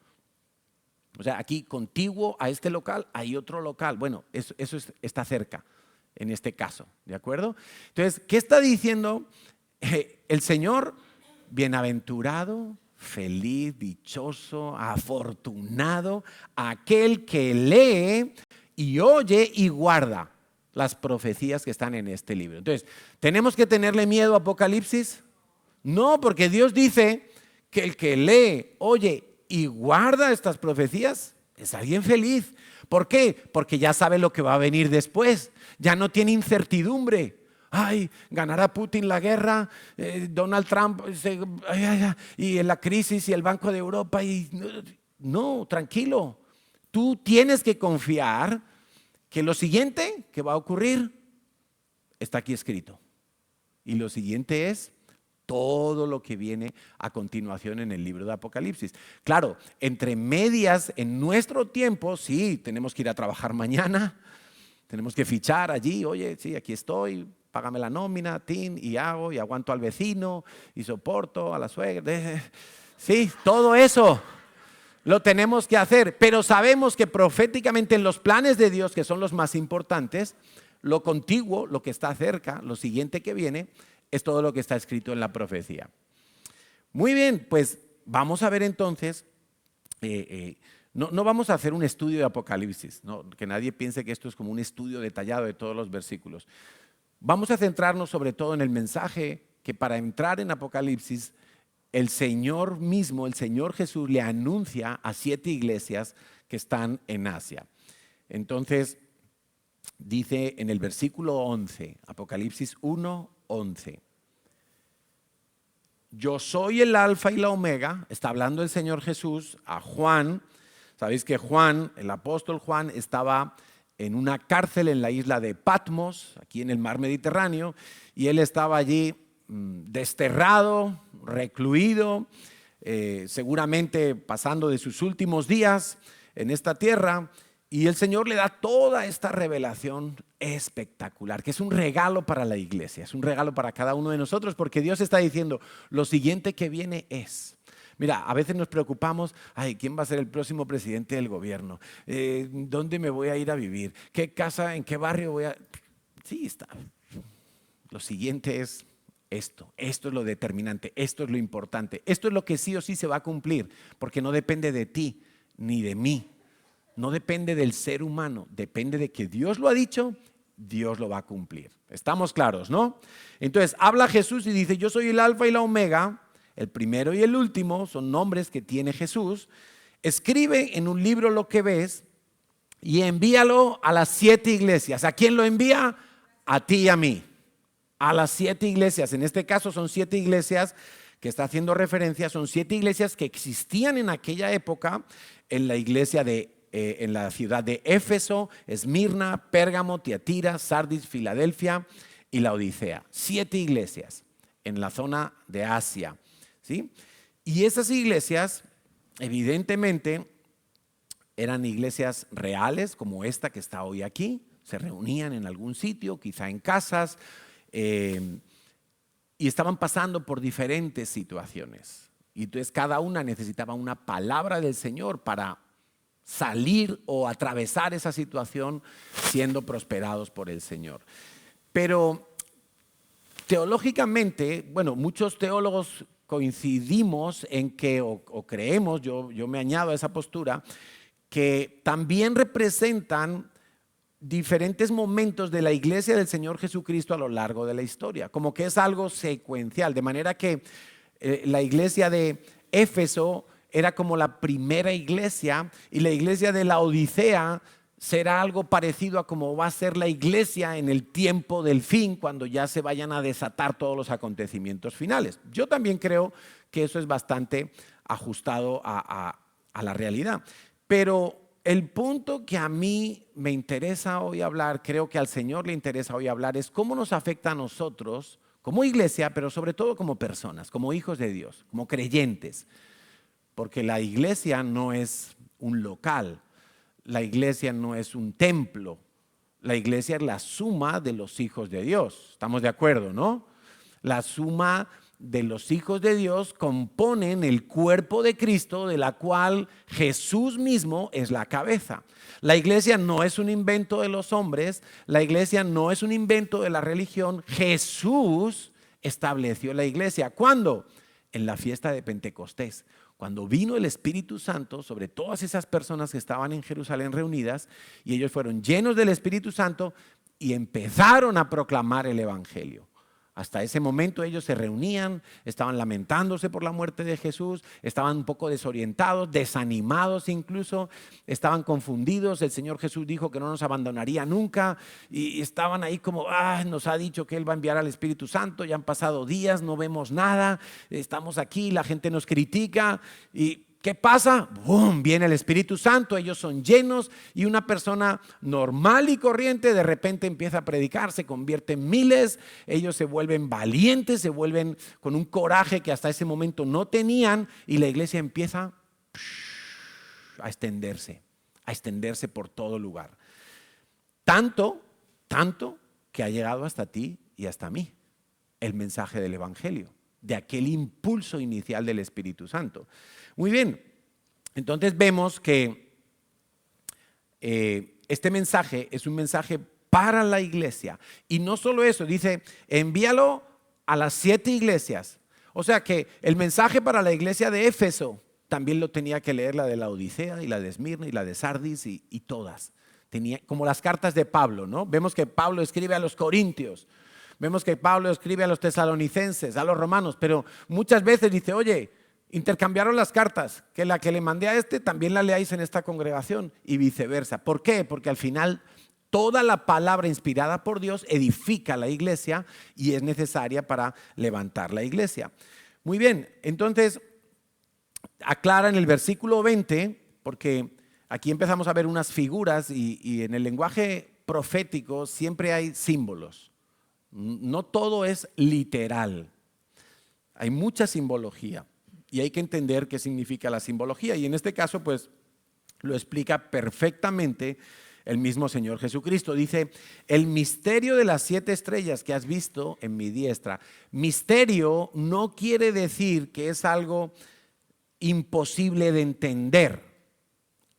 O sea, aquí contiguo a este local hay otro local. Bueno, eso está cerca en este caso, ¿de acuerdo? Entonces, ¿qué está diciendo el Señor? Bienaventurado, feliz, dichoso, afortunado, aquel que lee y oye y guarda las profecías que están en este libro. Entonces, ¿tenemos que tenerle miedo a Apocalipsis? No, porque Dios dice que el que lee, oye y guarda estas profecías es alguien feliz. ¿Por qué? Porque ya sabe lo que va a venir después, ya no tiene incertidumbre. Ay, ganará Putin la guerra, Donald Trump y la crisis y el Banco de Europa. No, tranquilo. Tú tienes que confiar que lo siguiente que va a ocurrir está aquí escrito. Y lo siguiente es todo lo que viene a continuación en el libro de Apocalipsis. Claro, entre medias en nuestro tiempo, sí, tenemos que ir a trabajar mañana, tenemos que fichar allí, oye, sí, aquí estoy, págame la nómina, y hago, y aguanto al vecino, y soporto a la suegra. Sí, todo eso lo tenemos que hacer, pero sabemos que proféticamente en los planes de Dios, que son los más importantes, lo contiguo, lo que está cerca, lo siguiente que viene, es todo lo que está escrito en la profecía. Muy bien, pues vamos a ver entonces, no vamos a hacer un estudio de Apocalipsis, no, que nadie piense que esto es como un estudio detallado de todos los versículos. Vamos a centrarnos sobre todo en el mensaje que para entrar en Apocalipsis, el Señor mismo, el Señor Jesús le anuncia a 7 iglesias que están en Asia. Entonces, dice en el versículo 11, Apocalipsis 1:11. Yo soy el alfa y la omega, está hablando el Señor Jesús a Juan. Sabéis que Juan, el apóstol Juan, estaba en una cárcel en la isla de Patmos, aquí en el mar Mediterráneo, y él estaba allí desterrado, recluido, seguramente pasando de sus últimos días en esta tierra, y el Señor le da toda esta revelación espectacular, que es un regalo para la iglesia, es un regalo para cada uno de nosotros, porque Dios está diciendo, lo siguiente que viene es... Mira, a veces nos preocupamos, ay, ¿quién va a ser el próximo presidente del gobierno? ¿Dónde me voy a ir a vivir? ¿Qué casa, en qué barrio voy a...? Sí, está. Lo siguiente es esto es lo determinante, esto es lo importante, esto es lo que sí o sí se va a cumplir, porque no depende de ti ni de mí. No depende del ser humano, depende de que Dios lo ha dicho, Dios lo va a cumplir. ¿Estamos claros, no? Entonces, habla Jesús y dice, yo soy el alfa y la omega, el primero y el último, son nombres que tiene Jesús. Escribe en un libro lo que ves y envíalo a las 7 iglesias. ¿A quién lo envía? A ti y a mí. A las 7 iglesias, en este caso son 7 iglesias que está haciendo referencia, son 7 iglesias que existían en aquella época en la iglesia en la ciudad de Éfeso, Esmirna, Pérgamo, Tiatira, Sardis, Filadelfia y la Odisea. 7 iglesias en la zona de Asia, ¿sí? Y esas iglesias, evidentemente, eran iglesias reales, como esta que está hoy aquí. Se reunían en algún sitio, quizá en casas, y estaban pasando por diferentes situaciones. Y entonces cada una necesitaba una palabra del Señor para salir o atravesar esa situación siendo prosperados por el Señor. Pero teológicamente, bueno, muchos teólogos coincidimos en que, o creemos, yo me añado a esa postura, que también representan diferentes momentos de la iglesia del Señor Jesucristo a lo largo de la historia, como que es algo secuencial, de manera que la iglesia de Éfeso era como la primera iglesia y la iglesia de la Odisea será algo parecido a como va a ser la iglesia en el tiempo del fin, cuando ya se vayan a desatar todos los acontecimientos finales. Yo también creo que eso es bastante ajustado a la realidad, pero el punto que a mí me interesa hoy hablar, creo que al Señor le interesa hoy hablar, es cómo nos afecta a nosotros como iglesia, pero sobre todo como personas, como hijos de Dios, como creyentes. Porque la iglesia no es un local, la iglesia no es un templo, la iglesia es la suma de los hijos de Dios. ¿Estamos de acuerdo, no? La suma de los hijos de Dios componen el cuerpo de Cristo, de la cual Jesús mismo es la cabeza. La iglesia no es un invento de los hombres, la iglesia no es un invento de la religión. Jesús estableció la iglesia. ¿Cuándo? En la fiesta de Pentecostés, cuando vino el Espíritu Santo sobre todas esas personas que estaban en Jerusalén reunidas, y ellos fueron llenos del Espíritu Santo y empezaron a proclamar el Evangelio. Hasta ese momento ellos se reunían, estaban lamentándose por la muerte de Jesús, estaban un poco desorientados, desanimados incluso, estaban confundidos. El Señor Jesús dijo que no nos abandonaría nunca y estaban ahí como, nos ha dicho que Él va a enviar al Espíritu Santo, ya han pasado días, no vemos nada, estamos aquí, la gente nos critica y ¿qué pasa? ¡Bum! Viene el Espíritu Santo, ellos son llenos y una persona normal y corriente de repente empieza a predicar, se convierte en miles, ellos se vuelven valientes, se vuelven con un coraje que hasta ese momento no tenían y la iglesia empieza a extenderse por todo lugar. Tanto que ha llegado hasta ti y hasta mí el mensaje del Evangelio, de aquel impulso inicial del Espíritu Santo. Muy bien, entonces vemos que este mensaje es un mensaje para la iglesia. Y no solo eso, dice, envíalo a las 7 iglesias. O sea que el mensaje para la iglesia de Éfeso también lo tenía que leer la de la Odisea y la de Esmirna y la de Sardis y todas. Tenía, como las cartas de Pablo, ¿no? Vemos que Pablo escribe a los corintios. Vemos que Pablo escribe a los tesalonicenses, a los romanos, pero muchas veces dice, oye, intercambiaron las cartas, que la que le mandé a este también la leáis en esta congregación y viceversa. ¿Por qué? Porque al final toda la palabra inspirada por Dios edifica la iglesia y es necesaria para levantar la iglesia. Muy bien, entonces aclara en el versículo 20, porque aquí empezamos a ver unas figuras y en el lenguaje profético siempre hay símbolos. No todo es literal, hay mucha simbología. Y hay que entender qué significa la simbología. Y en este caso, pues, lo explica perfectamente el mismo Señor Jesucristo. Dice, el misterio de las 7 estrellas que has visto en mi diestra. Misterio no quiere decir que es algo imposible de entender.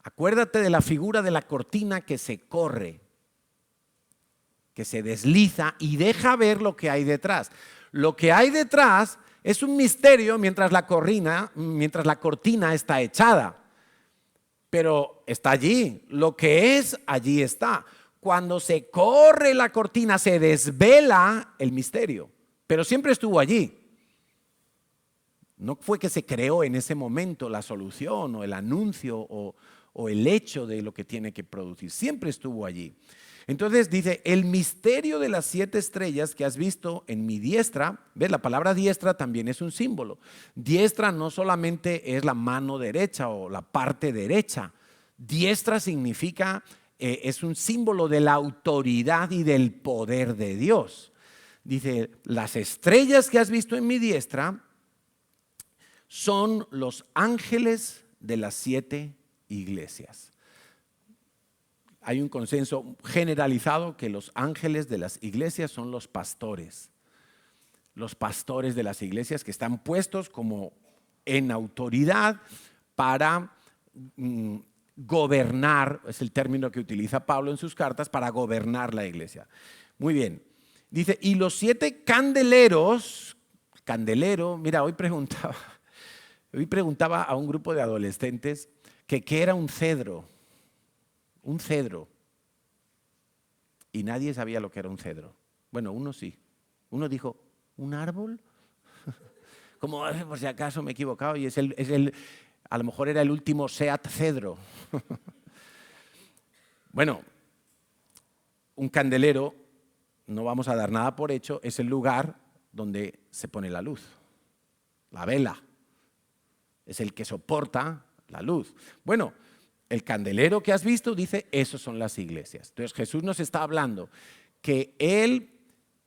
Acuérdate de la figura de la cortina que se corre, que se desliza y deja ver lo que hay detrás. Lo que hay detrás es un misterio mientras la cortina está echada. Pero está allí, lo que es, allí está. Cuando se corre la cortina, se desvela el misterio, pero siempre estuvo allí. No fue que se creó en ese momento la solución o el anuncio o el hecho de lo que tiene que producir, siempre estuvo allí. Entonces dice, el misterio de las 7 estrellas que has visto en mi diestra, ¿ves? La palabra diestra también es un símbolo. Diestra no solamente es la mano derecha o la parte derecha. Diestra significa, es un símbolo de la autoridad y del poder de Dios. Dice, las estrellas que has visto en mi diestra son los ángeles de las 7 iglesias. Hay un consenso generalizado que los ángeles de las iglesias son los pastores de las iglesias que están puestos como en autoridad para gobernar, es el término que utiliza Pablo en sus cartas, para gobernar la iglesia. Muy bien, dice, y los 7 candeleros, mira, hoy preguntaba a un grupo de adolescentes que qué era un cedro. Un cedro. Y nadie sabía lo que era un cedro. Bueno, uno sí. Uno dijo, ¿un árbol? Como por si acaso me he equivocado y a lo mejor era el último Seat Cedro. Bueno, un candelero, no vamos a dar nada por hecho, es el lugar donde se pone la luz. La vela. Es el que soporta la luz. Bueno, el candelero que has visto dice, esos son las iglesias. Entonces Jesús nos está hablando que Él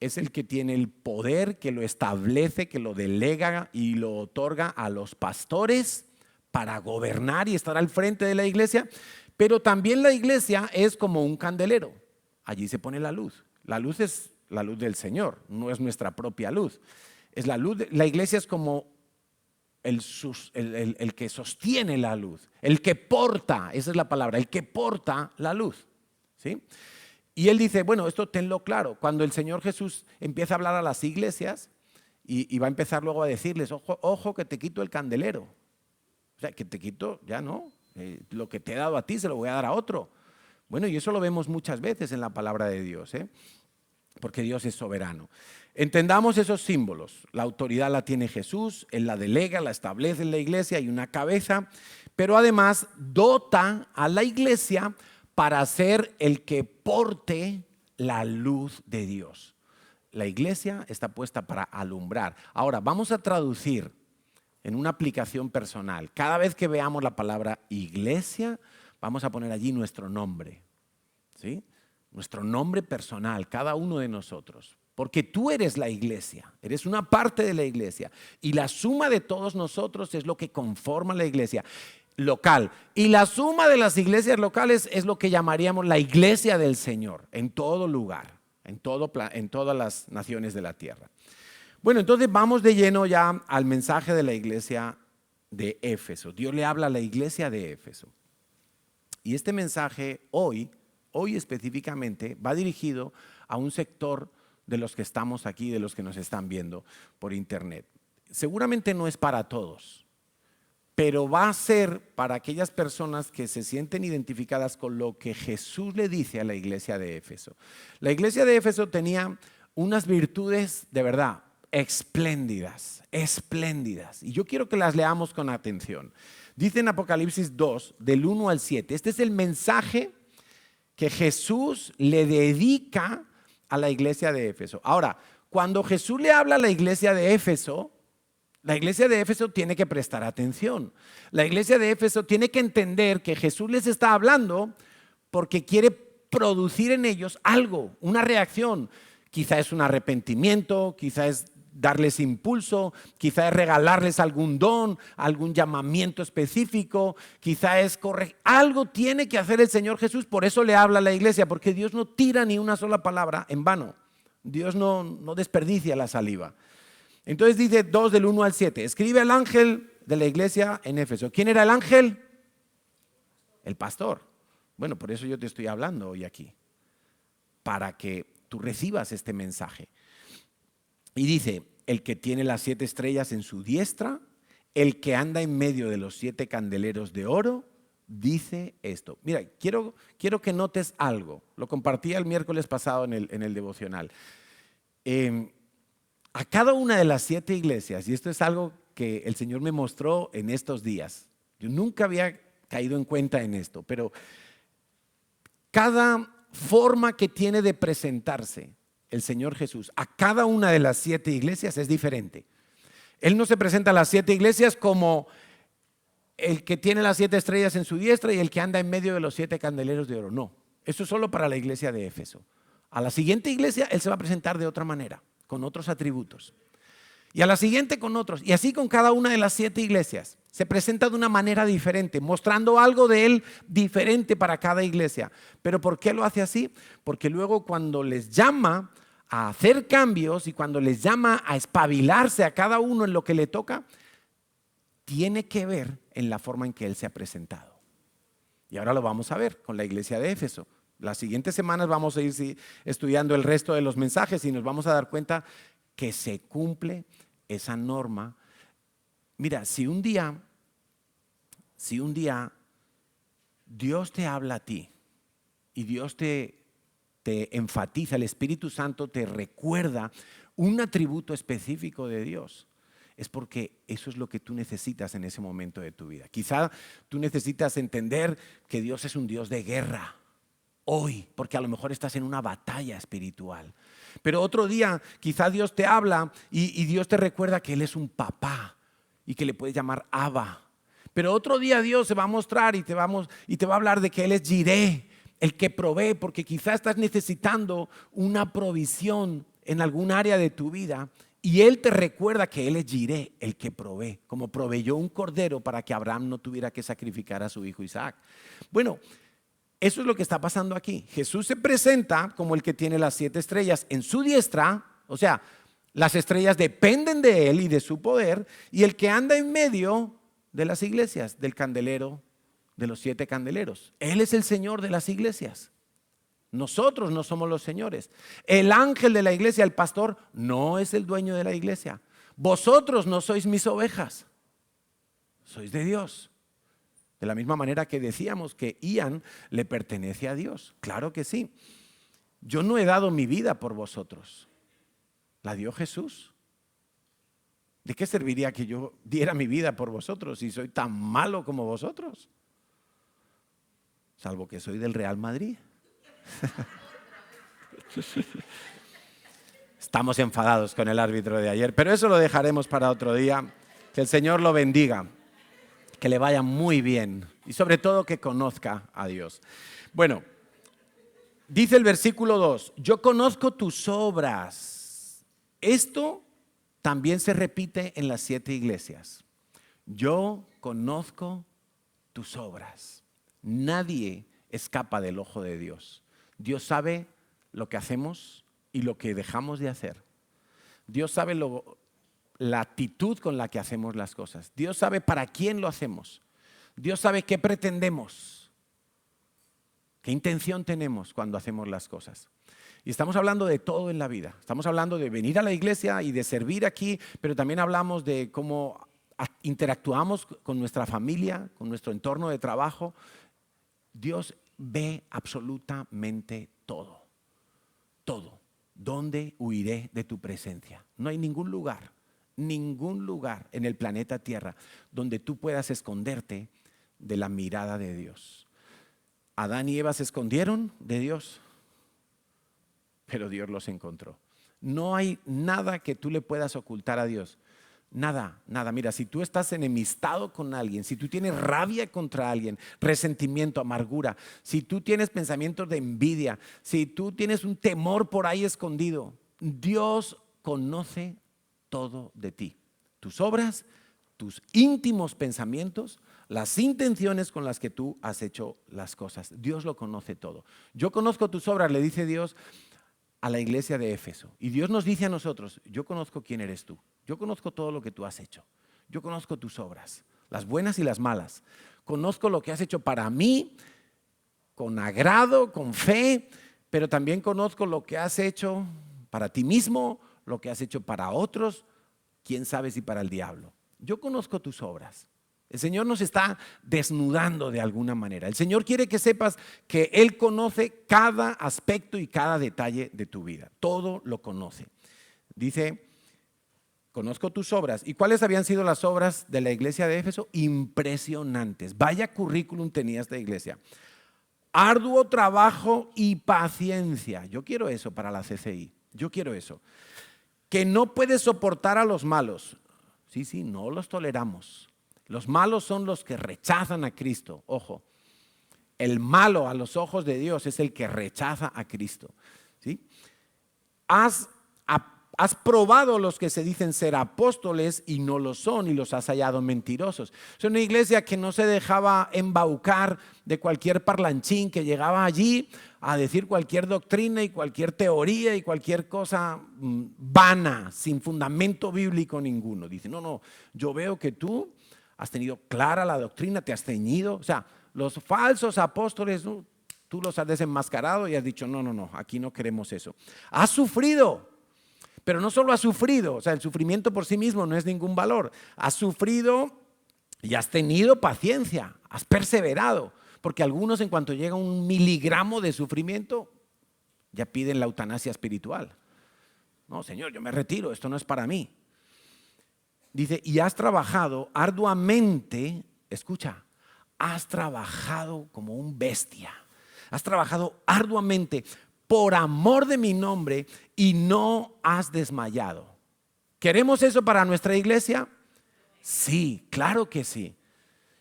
es el que tiene el poder, que lo establece, que lo delega y lo otorga a los pastores para gobernar y estar al frente de la iglesia. Pero también la iglesia es como un candelero. Allí se pone la luz. La luz es la luz del Señor, no es nuestra propia luz. Es la luz. La iglesia es como el que sostiene la luz, el que porta, esa es la palabra, el que porta la luz, ¿sí? Y él dice, bueno, esto tenlo claro, cuando el Señor Jesús empieza a hablar a las iglesias y va a empezar luego a decirles, ojo que te quito el candelero, o sea, que te quito, ya no, lo que te he dado a ti se lo voy a dar a otro. Bueno, y eso lo vemos muchas veces en la palabra de Dios, porque Dios es soberano. Entendamos esos símbolos. La autoridad la tiene Jesús, Él la delega, la establece en la iglesia, hay una cabeza, pero además dota a la iglesia para ser el que porte la luz de Dios. La iglesia está puesta para alumbrar. Ahora, vamos a traducir en una aplicación personal. Cada vez que veamos la palabra iglesia, vamos a poner allí nuestro nombre, ¿sí? Nuestro nombre personal, cada uno de nosotros. Porque tú eres la iglesia, eres una parte de la iglesia. Y la suma de todos nosotros es lo que conforma la iglesia local. Y la suma de las iglesias locales es lo que llamaríamos la iglesia del Señor, en todo lugar, en todas las naciones de la tierra. Bueno, entonces vamos de lleno ya al mensaje de la iglesia de Éfeso. Dios le habla a la iglesia de Éfeso. Y este mensaje hoy específicamente va dirigido a un sector de los que estamos aquí, de los que nos están viendo por internet. Seguramente no es para todos, pero va a ser para aquellas personas que se sienten identificadas con lo que Jesús le dice a la iglesia de Éfeso. La iglesia de Éfeso tenía unas virtudes de verdad espléndidas. Y yo quiero que las leamos con atención. Dice en Apocalipsis 2, del 1 al 7, este es el mensaje que Jesús le dedica a la iglesia de Éfeso. Ahora, cuando Jesús le habla a la iglesia de Éfeso tiene que prestar atención. La iglesia de Éfeso tiene que entender que Jesús les está hablando porque quiere producir en ellos algo, una reacción. Quizá es un arrepentimiento, quizá es darles impulso, quizá es regalarles algún don, algún llamamiento específico, quizá es corregir. Algo tiene que hacer el Señor Jesús, por eso le habla a la iglesia, porque Dios no tira ni una sola palabra en vano. Dios no desperdicia la saliva. Entonces dice 2 del 1 al 7, escribe al ángel de la iglesia en Éfeso. ¿Quién era el ángel? El pastor. Bueno, por eso yo te estoy hablando hoy aquí, para que tú recibas este mensaje. Y dice, el que tiene las 7 estrellas en su diestra, el que anda en medio de los 7 candeleros de oro, dice esto. Mira, quiero que notes algo. Lo compartí el miércoles pasado en el devocional. A cada una de las 7 iglesias, y esto es algo que el Señor me mostró en estos días. Yo nunca había caído en cuenta en esto, pero cada forma que tiene de presentarse el Señor Jesús a cada una de las 7 iglesias es diferente. Él no se presenta a las 7 iglesias como el que tiene las 7 estrellas en su diestra y el que anda en medio de los 7 candeleros de oro. No, eso es solo para la iglesia de Éfeso. A la siguiente iglesia Él se va a presentar de otra manera, con otros atributos. Y a la siguiente con otros. Y así con cada una de las 7 iglesias. Se presenta de una manera diferente, mostrando algo de Él diferente para cada iglesia. ¿Pero por qué lo hace así? Porque luego cuando les llama a hacer cambios y cuando les llama a espabilarse a cada uno en lo que le toca, tiene que ver en la forma en que Él se ha presentado. Y ahora lo vamos a ver con la iglesia de Éfeso. Las siguientes semanas vamos a ir estudiando el resto de los mensajes y nos vamos a dar cuenta que se cumple esa norma. Mira, si un día Dios te habla a ti y Dios te enfatiza, el Espíritu Santo te recuerda un atributo específico de Dios, es porque eso es lo que tú necesitas en ese momento de tu vida. Quizá tú necesitas entender que Dios es un Dios de guerra hoy, porque a lo mejor estás en una batalla espiritual. Pero otro día quizá Dios te habla y Dios te recuerda que Él es un papá y que le puedes llamar Abba. Pero otro día Dios se va a mostrar y te va a hablar de que Él es Jireh, el que provee, porque quizá estás necesitando una provisión en algún área de tu vida y Él te recuerda que Él es Jireh, el que provee, como proveyó un cordero para que Abraham no tuviera que sacrificar a su hijo Isaac. Bueno, eso es lo que está pasando aquí. Jesús se presenta como el que tiene las 7 estrellas en su diestra, o sea, las estrellas dependen de Él y de su poder, y el que anda en medio de las iglesias, del candelero, de los 7 candeleros. Él es el Señor de las iglesias. Nosotros no somos los señores. El ángel de la iglesia, el pastor, no es el dueño de la iglesia. Vosotros no sois mis ovejas, sois de Dios. De la misma manera que decíamos que Ian le pertenece a Dios. Claro que sí. Yo no he dado mi vida por vosotros. La dio Jesús. ¿De qué serviría que yo diera mi vida por vosotros si soy tan malo como vosotros? Salvo que soy del Real Madrid. Estamos enfadados con el árbitro de ayer, pero eso lo dejaremos para otro día. Que el Señor lo bendiga, que le vaya muy bien y sobre todo que conozca a Dios. Bueno, dice el versículo 2, yo conozco tus obras. Esto también se repite en las 7 iglesias. Yo conozco tus obras. Nadie escapa del ojo de Dios. Dios sabe lo que hacemos y lo que dejamos de hacer. Dios sabe la actitud con la que hacemos las cosas. Dios sabe para quién lo hacemos. Dios sabe qué pretendemos, qué intención tenemos cuando hacemos las cosas. Y estamos hablando de todo en la vida. Estamos hablando de venir a la iglesia y de servir aquí, pero también hablamos de cómo interactuamos con nuestra familia, con nuestro entorno de trabajo. Dios ve absolutamente todo. Todo. ¿Dónde huiré de tu presencia? No hay ningún lugar en el planeta Tierra donde tú puedas esconderte de la mirada de Dios. Adán y Eva se escondieron de Dios, pero Dios los encontró. No hay nada que tú le puedas ocultar a Dios. Nada, nada. Mira, si tú estás enemistado con alguien, si tú tienes rabia contra alguien, resentimiento, amargura, si tú tienes pensamientos de envidia, si tú tienes un temor por ahí escondido, Dios conoce todo de ti. Tus obras, tus íntimos pensamientos, las intenciones con las que tú has hecho las cosas. Dios lo conoce todo. Yo conozco tus obras, le dice Dios a la iglesia de Éfeso. Y Dios nos dice a nosotros, yo conozco quién eres tú. Yo conozco todo lo que tú has hecho. Yo conozco tus obras, las buenas y las malas. Conozco lo que has hecho para mí, con agrado, con fe, pero también conozco lo que has hecho para ti mismo, lo que has hecho para otros, quién sabe si para el diablo. Yo conozco tus obras. El Señor nos está desnudando de alguna manera. El Señor quiere que sepas que Él conoce cada aspecto y cada detalle de tu vida. Todo lo conoce. Dice, conozco tus obras. ¿Y cuáles habían sido las obras de la iglesia de Éfeso? Impresionantes. Vaya currículum tenía esta iglesia. Arduo trabajo y paciencia. Yo quiero eso para la CCI. Yo quiero eso. Que no puede soportar a los malos. Sí, no los toleramos. Los malos son los que rechazan a Cristo. Ojo, el malo a los ojos de Dios es el que rechaza a Cristo. ¿Sí? Has probado los que se dicen ser apóstoles y no lo son y los has hallado mentirosos. Es una iglesia que no se dejaba embaucar de cualquier parlanchín que llegaba allí a decir cualquier doctrina y cualquier teoría y cualquier cosa vana, sin fundamento bíblico ninguno. Dice, no, yo veo que tú has tenido clara la doctrina, te has ceñido. O sea, los falsos apóstoles, tú los has desenmascarado y has dicho, no, aquí no queremos eso. Has sufrido, pero no solo has sufrido, o sea, el sufrimiento por sí mismo no es ningún valor. Has sufrido y has tenido paciencia, has perseverado. Porque algunos en cuanto llega un miligramo de sufrimiento, ya piden la eutanasia espiritual. No, Señor, yo me retiro, esto no es para mí. Dice, y has trabajado arduamente, escucha, has trabajado como un bestia, has trabajado arduamente por amor de mi nombre y no has desmayado. ¿Queremos eso para nuestra iglesia? Sí, claro que sí.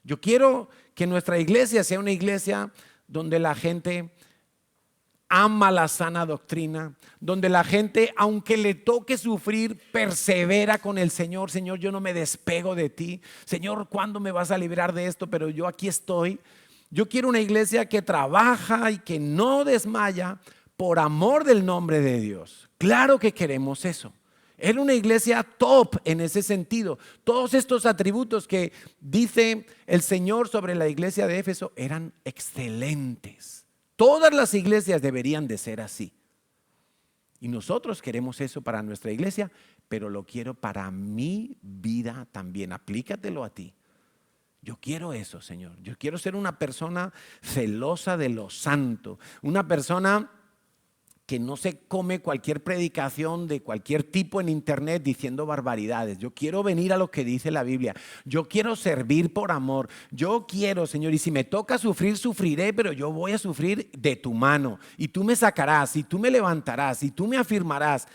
Yo quiero que nuestra iglesia sea una iglesia donde la gente ama la sana doctrina, donde la gente, aunque le toque sufrir, persevera con el Señor. Señor, yo no me despego de ti. Señor, ¿cuándo me vas a librar de esto? Pero yo aquí estoy. Yo quiero una iglesia que trabaja y que no desmaya por amor del nombre de Dios. Claro que queremos eso. Era una iglesia top en ese sentido. Todos estos atributos que dice el Señor sobre la iglesia de Éfeso eran excelentes. Todas las iglesias deberían de ser así. Y nosotros queremos eso para nuestra iglesia, pero lo quiero para mi vida también. Aplícatelo a ti. Yo quiero eso, Señor. Yo quiero ser una persona celosa de lo santo. Una persona que no se come cualquier predicación de cualquier tipo en internet diciendo barbaridades. Yo quiero venir a lo que dice la Biblia. Yo quiero servir por amor. Yo quiero, Señor, y si me toca sufrir, sufriré, pero yo voy a sufrir de tu mano. Y tú me sacarás, y tú me levantarás, y tú me afirmarás.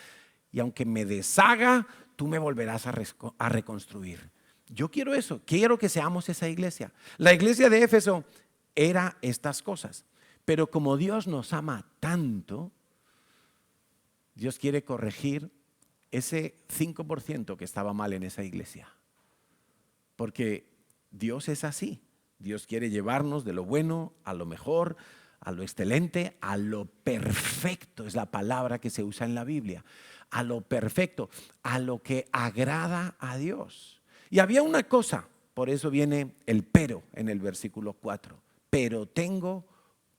Y aunque me deshaga, tú me volverás a reconstruir. Yo quiero eso. Quiero que seamos esa iglesia. La iglesia de Éfeso era estas cosas. Pero como Dios nos ama tanto, Dios quiere corregir ese 5% que estaba mal en esa iglesia. Porque Dios es así. Dios quiere llevarnos de lo bueno a lo mejor, a lo excelente, a lo perfecto. Es la palabra que se usa en la Biblia. A lo perfecto, a lo que agrada a Dios. Y había una cosa, por eso viene el pero en el versículo 4. Pero tengo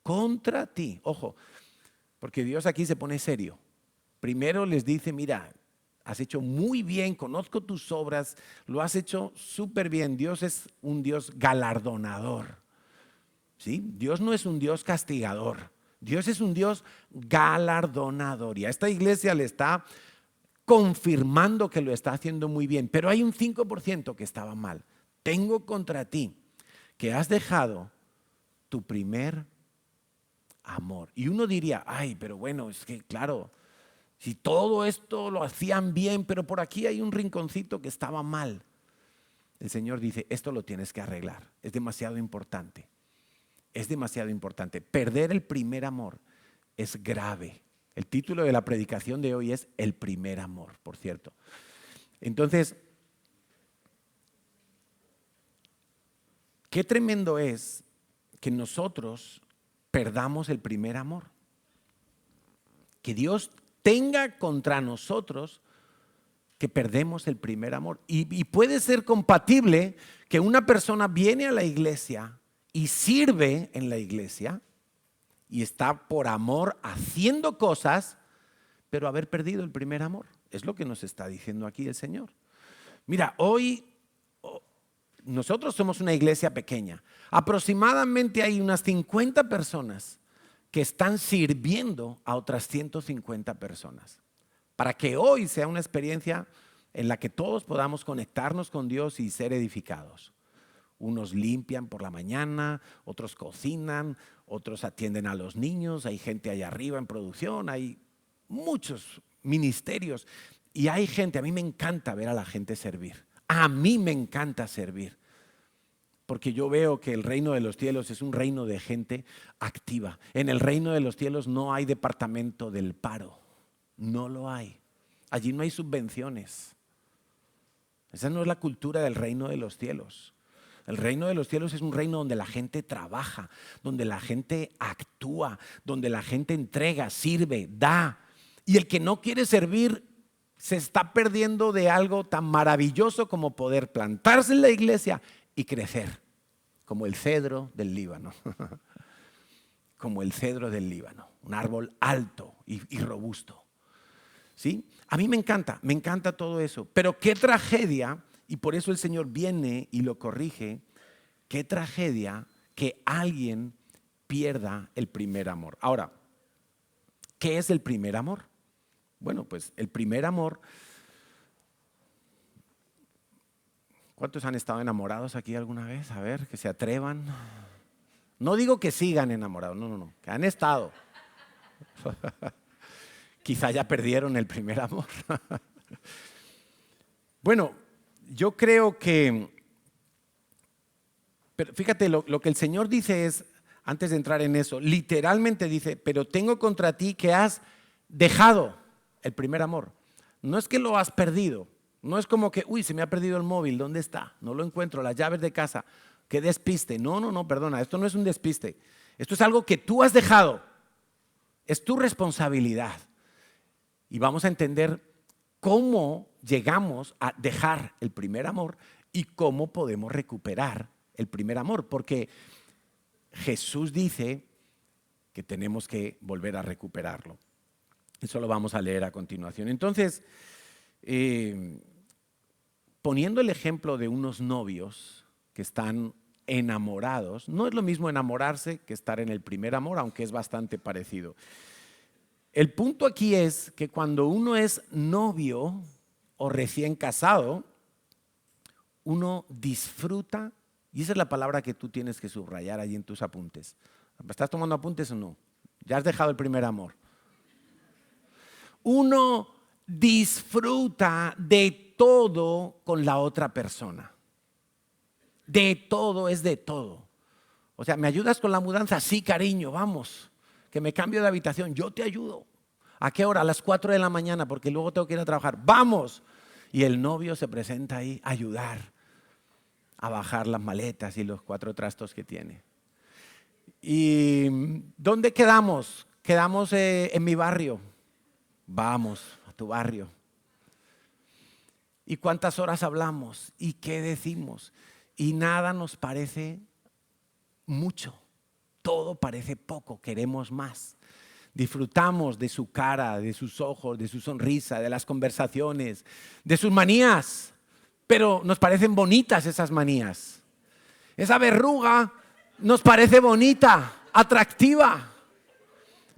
contra ti. Ojo, porque Dios aquí se pone serio. Primero les dice, mira, has hecho muy bien, conozco tus obras, lo has hecho súper bien. Dios es un Dios galardonador. ¿Sí? Dios no es un Dios castigador. Dios es un Dios galardonador. Y a esta iglesia le está confirmando que lo está haciendo muy bien. Pero hay un 5% que estaba mal. Tengo contra ti que has dejado tu primer amor. Y uno diría, ay, pero bueno, es que claro, si todo esto lo hacían bien, pero por aquí hay un rinconcito que estaba mal. El Señor dice, esto lo tienes que arreglar. Es demasiado importante. Es demasiado importante. Perder el primer amor es grave. El título de la predicación de hoy es El primer amor, por cierto. Entonces, qué tremendo es que nosotros perdamos el primer amor. Que Dios tenga contra nosotros que perdemos el primer amor. Y puede ser compatible que una persona viene a la iglesia y sirve en la iglesia y está por amor haciendo cosas, pero haber perdido el primer amor. Es lo que nos está diciendo aquí el Señor. Mira, hoy nosotros somos una iglesia pequeña. Aproximadamente hay unas 50 personas que están sirviendo a otras 150 personas. Para que hoy sea una experiencia en la que todos podamos conectarnos con Dios y ser edificados. Unos limpian por la mañana, otros cocinan, otros atienden a los niños, hay gente allá arriba en producción, hay muchos ministerios y hay gente, a mí me encanta ver a la gente servir. A mí me encanta servir. Porque yo veo que el reino de los cielos es un reino de gente activa. En el reino de los cielos no hay departamento del paro. No lo hay. Allí no hay subvenciones. Esa no es la cultura del reino de los cielos. El reino de los cielos es un reino donde la gente trabaja, donde la gente actúa, donde la gente entrega, sirve, da. Y el que no quiere servir se está perdiendo de algo tan maravilloso como poder plantarse en la iglesia y crecer, como el cedro del Líbano. Como el cedro del Líbano, un árbol alto y robusto. ¿Sí? A mí me encanta todo eso, pero qué tragedia, y por eso el Señor viene y lo corrige, qué tragedia que alguien pierda el primer amor. Ahora, ¿qué es el primer amor? Bueno, pues el primer amor, ¿cuántos han estado enamorados aquí alguna vez? A ver, que se atrevan. No digo que sigan enamorados, no, que han estado. Quizá ya perdieron el primer amor. Bueno, yo creo que, pero fíjate, lo que el Señor dice es, antes de entrar en eso, literalmente dice, pero tengo contra ti que has dejado el primer amor. No es que lo has perdido, no es como que, uy, se me ha perdido el móvil, ¿dónde está? No lo encuentro, las llaves de casa, qué despiste. No, perdona, esto no es un despiste. Esto es algo que tú has dejado, es tu responsabilidad. Y vamos a entender cómo llegamos a dejar el primer amor y cómo podemos recuperar el primer amor. Porque Jesús dice que tenemos que volver a recuperarlo. Eso lo vamos a leer a continuación. Entonces, poniendo el ejemplo de unos novios que están enamorados, no es lo mismo enamorarse que estar en el primer amor, aunque es bastante parecido. El punto aquí es que cuando uno es novio o recién casado, uno disfruta, y esa es la palabra que tú tienes que subrayar allí en tus apuntes. ¿Estás tomando apuntes o no? Ya has dejado el primer amor. Uno disfruta de todo con la otra persona. De todo es de todo. O sea, ¿me ayudas con la mudanza? Sí, cariño, vamos. Que me cambio de habitación, yo te ayudo. ¿A qué hora? A las 4 de la mañana, porque luego tengo que ir a trabajar. ¡Vamos! Y el novio se presenta ahí a ayudar a bajar las maletas y los 4 trastos que tiene. ¿Y dónde quedamos? Quedamos en mi barrio. Vamos a tu barrio. ¿Y cuántas horas hablamos? ¿Y qué decimos? Y nada nos parece mucho. Todo parece poco, queremos más. Disfrutamos de su cara, de sus ojos, de su sonrisa, de las conversaciones, de sus manías, pero nos parecen bonitas esas manías. Esa verruga nos parece bonita, atractiva.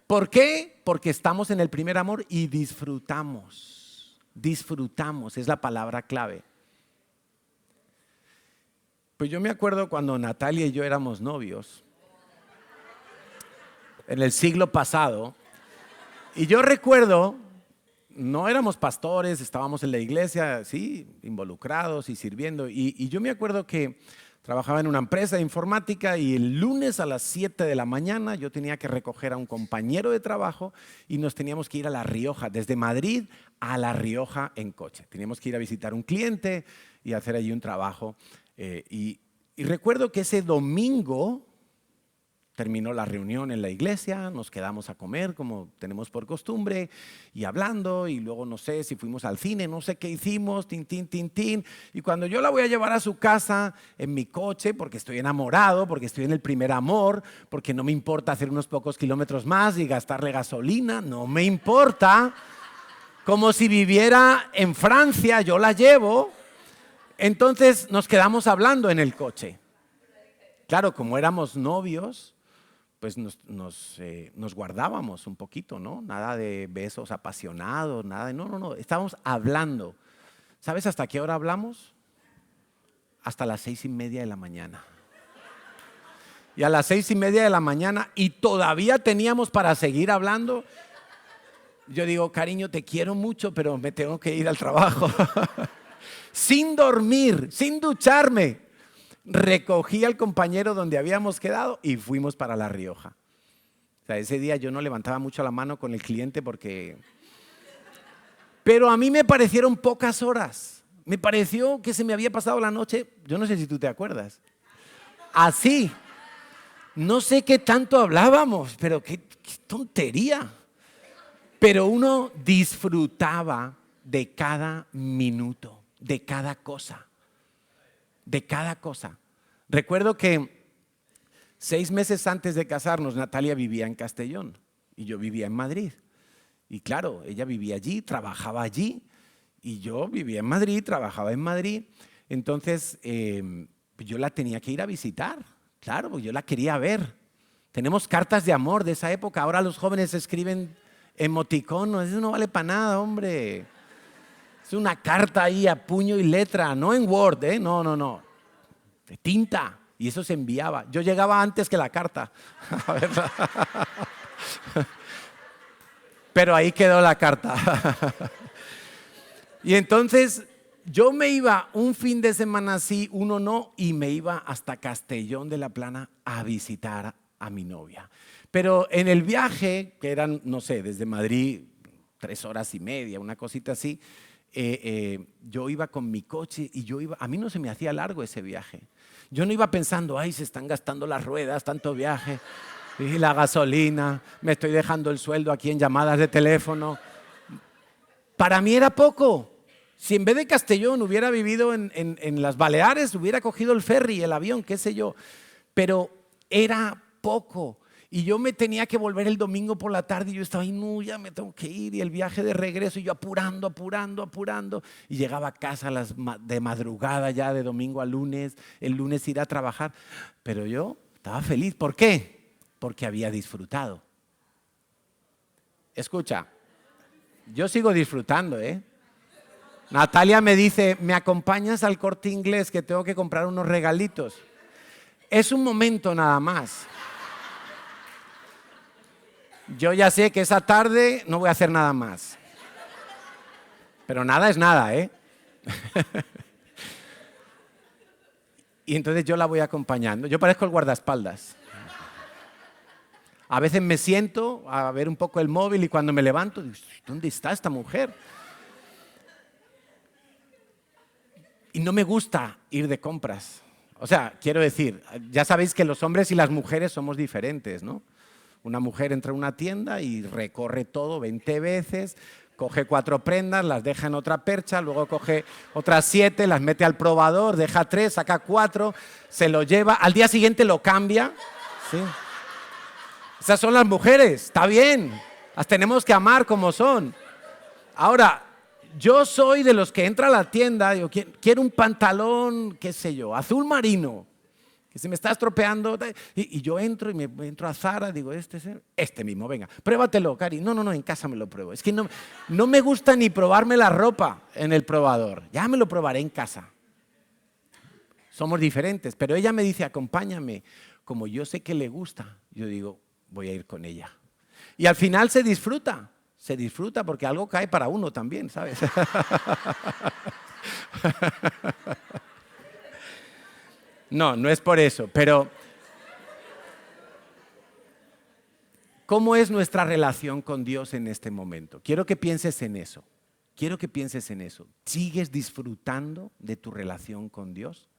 ¿Por qué? Porque estamos en el primer amor y disfrutamos. Disfrutamos, es la palabra clave. Pues yo me acuerdo cuando Natalia y yo éramos novios, en el siglo pasado, y yo recuerdo, no éramos pastores, estábamos en la iglesia, sí, involucrados y sirviendo, y yo me acuerdo que Trabajaba en una empresa de informática y el lunes a las 7 de la mañana yo tenía que recoger a un compañero de trabajo y nos teníamos que ir a La Rioja, desde Madrid a La Rioja en coche. Teníamos que ir a visitar un cliente y hacer allí un trabajo. Y recuerdo que ese domingo terminó la reunión en la iglesia, nos quedamos a comer como tenemos por costumbre y hablando y luego no sé si fuimos al cine, no sé qué hicimos, tin, tin, tin, tin. Y cuando yo la voy a llevar a su casa en mi coche porque estoy enamorado, porque estoy en el primer amor, porque no me importa hacer unos pocos kilómetros más y gastarle gasolina, no me importa. Como si viviera en Francia, yo la llevo. Entonces nos quedamos hablando en el coche. Claro, como éramos novios, pues nos guardábamos un poquito, ¿no? Nada de besos apasionados, nada de... No, estábamos hablando. ¿Sabes hasta qué hora hablamos? Hasta las 6:30 de la mañana. Y a las 6:30 de la mañana, y todavía teníamos para seguir hablando. Yo digo, cariño, te quiero mucho, pero me tengo que ir al trabajo. Sin dormir, sin ducharme. Recogí al compañero donde habíamos quedado y fuimos para La Rioja. O sea, ese día yo no levantaba mucho la mano con el cliente porque... Pero a mí me parecieron pocas horas. Me pareció que se me había pasado la noche, yo no sé si tú te acuerdas. Así. No sé qué tanto hablábamos, pero qué tontería. Pero uno disfrutaba de cada minuto, de cada cosa. De cada cosa. Recuerdo que 6 meses antes de casarnos, Natalia vivía en Castellón y yo vivía en Madrid. Y claro, ella vivía allí, trabajaba allí y yo vivía en Madrid, trabajaba en Madrid. Entonces, yo la tenía que ir a visitar. Claro, yo la quería ver. Tenemos cartas de amor de esa época. Ahora los jóvenes escriben emoticonos. Eso no vale para nada, hombre. Es una carta ahí a puño y letra, no en Word, no, de tinta. Y eso se enviaba. Yo llegaba antes que la carta. Pero ahí quedó la carta. Y entonces yo me iba un fin de semana sí, uno no, y me iba hasta Castellón de la Plana a visitar a mi novia. Pero en el viaje, que eran, no sé, desde Madrid 3 horas y media, una cosita así, yo iba con mi coche y a mí no se me hacía largo ese viaje. Yo no iba pensando, ay, se están gastando las ruedas, tanto viaje, y la gasolina, me estoy dejando el sueldo aquí en llamadas de teléfono. Para mí era poco. Si en vez de Castellón hubiera vivido en las Baleares, hubiera cogido el ferry, el avión, qué sé yo. Pero era poco. Y yo me tenía que volver el domingo por la tarde y yo estaba ahí, no, ya me tengo que ir. Y el viaje de regreso y yo apurando. Y llegaba a casa de madrugada ya, de domingo a lunes. El lunes ir a trabajar. Pero yo estaba feliz. ¿Por qué? Porque había disfrutado. Escucha, yo sigo disfrutando, ¿eh? Natalia me dice, ¿me acompañas al Corte Inglés que tengo que comprar unos regalitos? Es un momento nada más. Yo ya sé que esa tarde no voy a hacer nada más. Pero nada es nada, ¿eh? Y entonces yo la voy acompañando. Yo parezco el guardaespaldas. A veces me siento a ver un poco el móvil y cuando me levanto, digo, ¿dónde está esta mujer? Y no me gusta ir de compras. O sea, quiero decir, ya sabéis que los hombres y las mujeres somos diferentes, ¿no? Una mujer entra a una tienda y recorre todo 20 veces, coge 4 prendas, las deja en otra percha, luego coge otras 7, las mete al probador, deja 3, saca 4, se lo lleva, al día siguiente lo cambia. ¿Sí? Esas son las mujeres, está bien, las tenemos que amar como son. Ahora, yo soy de los que entra a la tienda, digo, quiero un pantalón, qué sé yo, azul marino. Que se me está estropeando, y yo entro y me entro a Zara, digo, este mismo, venga, pruébatelo, Cari. No, en casa me lo pruebo. Es que no me gusta ni probarme la ropa en el probador, ya me lo probaré en casa. Somos diferentes, pero ella me dice, acompáñame. Como yo sé que le gusta, yo digo, voy a ir con ella. Y al final se disfruta porque algo cae para uno también, ¿sabes? No es por eso, pero ¿cómo es nuestra relación con Dios en este momento? Quiero que pienses en eso. ¿Sigues disfrutando de tu relación con Dios?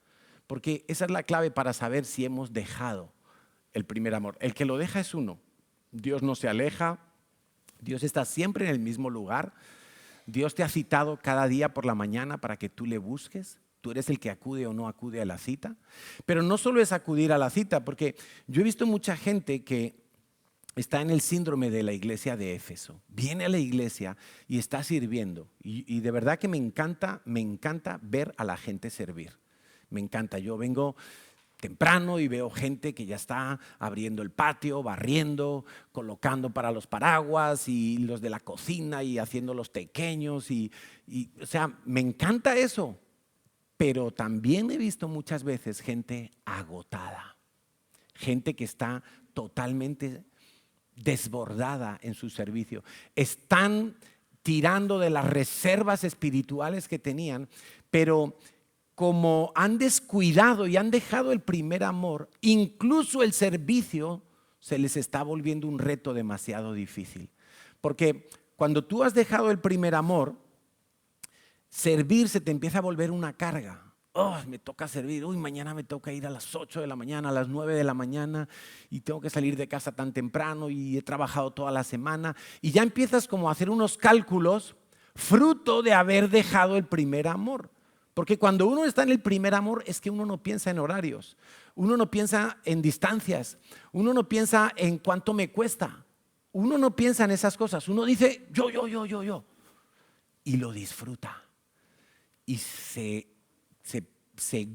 Porque esa es la clave para saber si hemos dejado el primer amor. El que lo deja es uno. Dios no se aleja, Dios está siempre en el mismo lugar. Dios te ha citado cada día por la mañana para que tú le busques. Tú eres el que acude o no acude a la cita. Pero no solo es acudir a la cita, porque yo he visto mucha gente que está en el síndrome de la iglesia de Éfeso. Viene a la iglesia y está sirviendo. Y de verdad que me encanta ver a la gente servir. Me encanta. Yo vengo temprano y veo gente que ya está abriendo el patio, barriendo, colocando para los paraguas y los de la cocina y haciendo los pequeños. O sea, me encanta eso. Pero también he visto muchas veces gente agotada. Gente que está totalmente desbordada en su servicio. Están tirando de las reservas espirituales que tenían, pero como han descuidado y han dejado el primer amor, incluso el servicio se les está volviendo un reto demasiado difícil. Porque cuando tú has dejado el primer amor, servir se te empieza a volver una carga. Oh, me toca servir, mañana me toca ir a las 8 de la mañana, a las 9 de la mañana y tengo que salir de casa tan temprano y he trabajado toda la semana. Y ya empiezas como a hacer unos cálculos fruto de haber dejado el primer amor. Porque cuando uno está en el primer amor es que uno no piensa en horarios, uno no piensa en distancias, uno no piensa en cuánto me cuesta, uno no piensa en esas cosas, uno dice yo. Y lo disfruta y se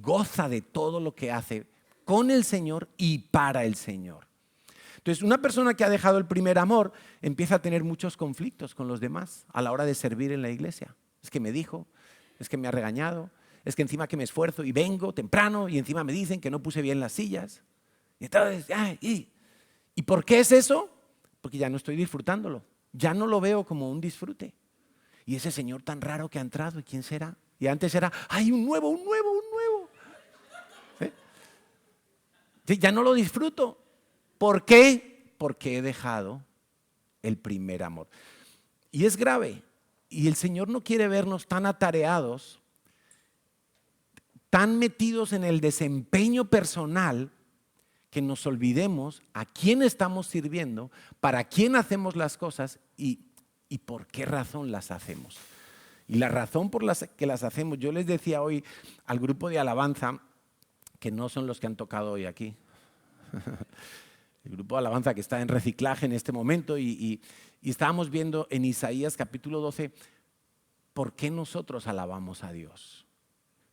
goza de todo lo que hace con el Señor y para el Señor. Entonces, una persona que ha dejado el primer amor empieza a tener muchos conflictos con los demás a la hora de servir en la iglesia. Es que me dijo, es que me ha regañado, es que encima que me esfuerzo y vengo temprano y encima me dicen que no puse bien las sillas. Y entonces, ¿y por qué es eso? Porque ya no estoy disfrutándolo, ya no lo veo como un disfrute. Y ese señor tan raro que ha entrado, ¿y quién será? Y antes era, un nuevo. ¿Sí? Ya no lo disfruto. ¿Por qué? Porque he dejado el primer amor. Y es grave. Y el Señor no quiere vernos tan atareados, tan metidos en el desempeño personal, que nos olvidemos a quién estamos sirviendo, para quién hacemos las cosas y por qué razón las hacemos. Y la razón por la que las hacemos, yo les decía hoy al grupo de alabanza, que no son los que han tocado hoy aquí, el grupo de alabanza que está en reciclaje en este momento y estábamos viendo en Isaías capítulo 12 por qué nosotros alabamos a Dios.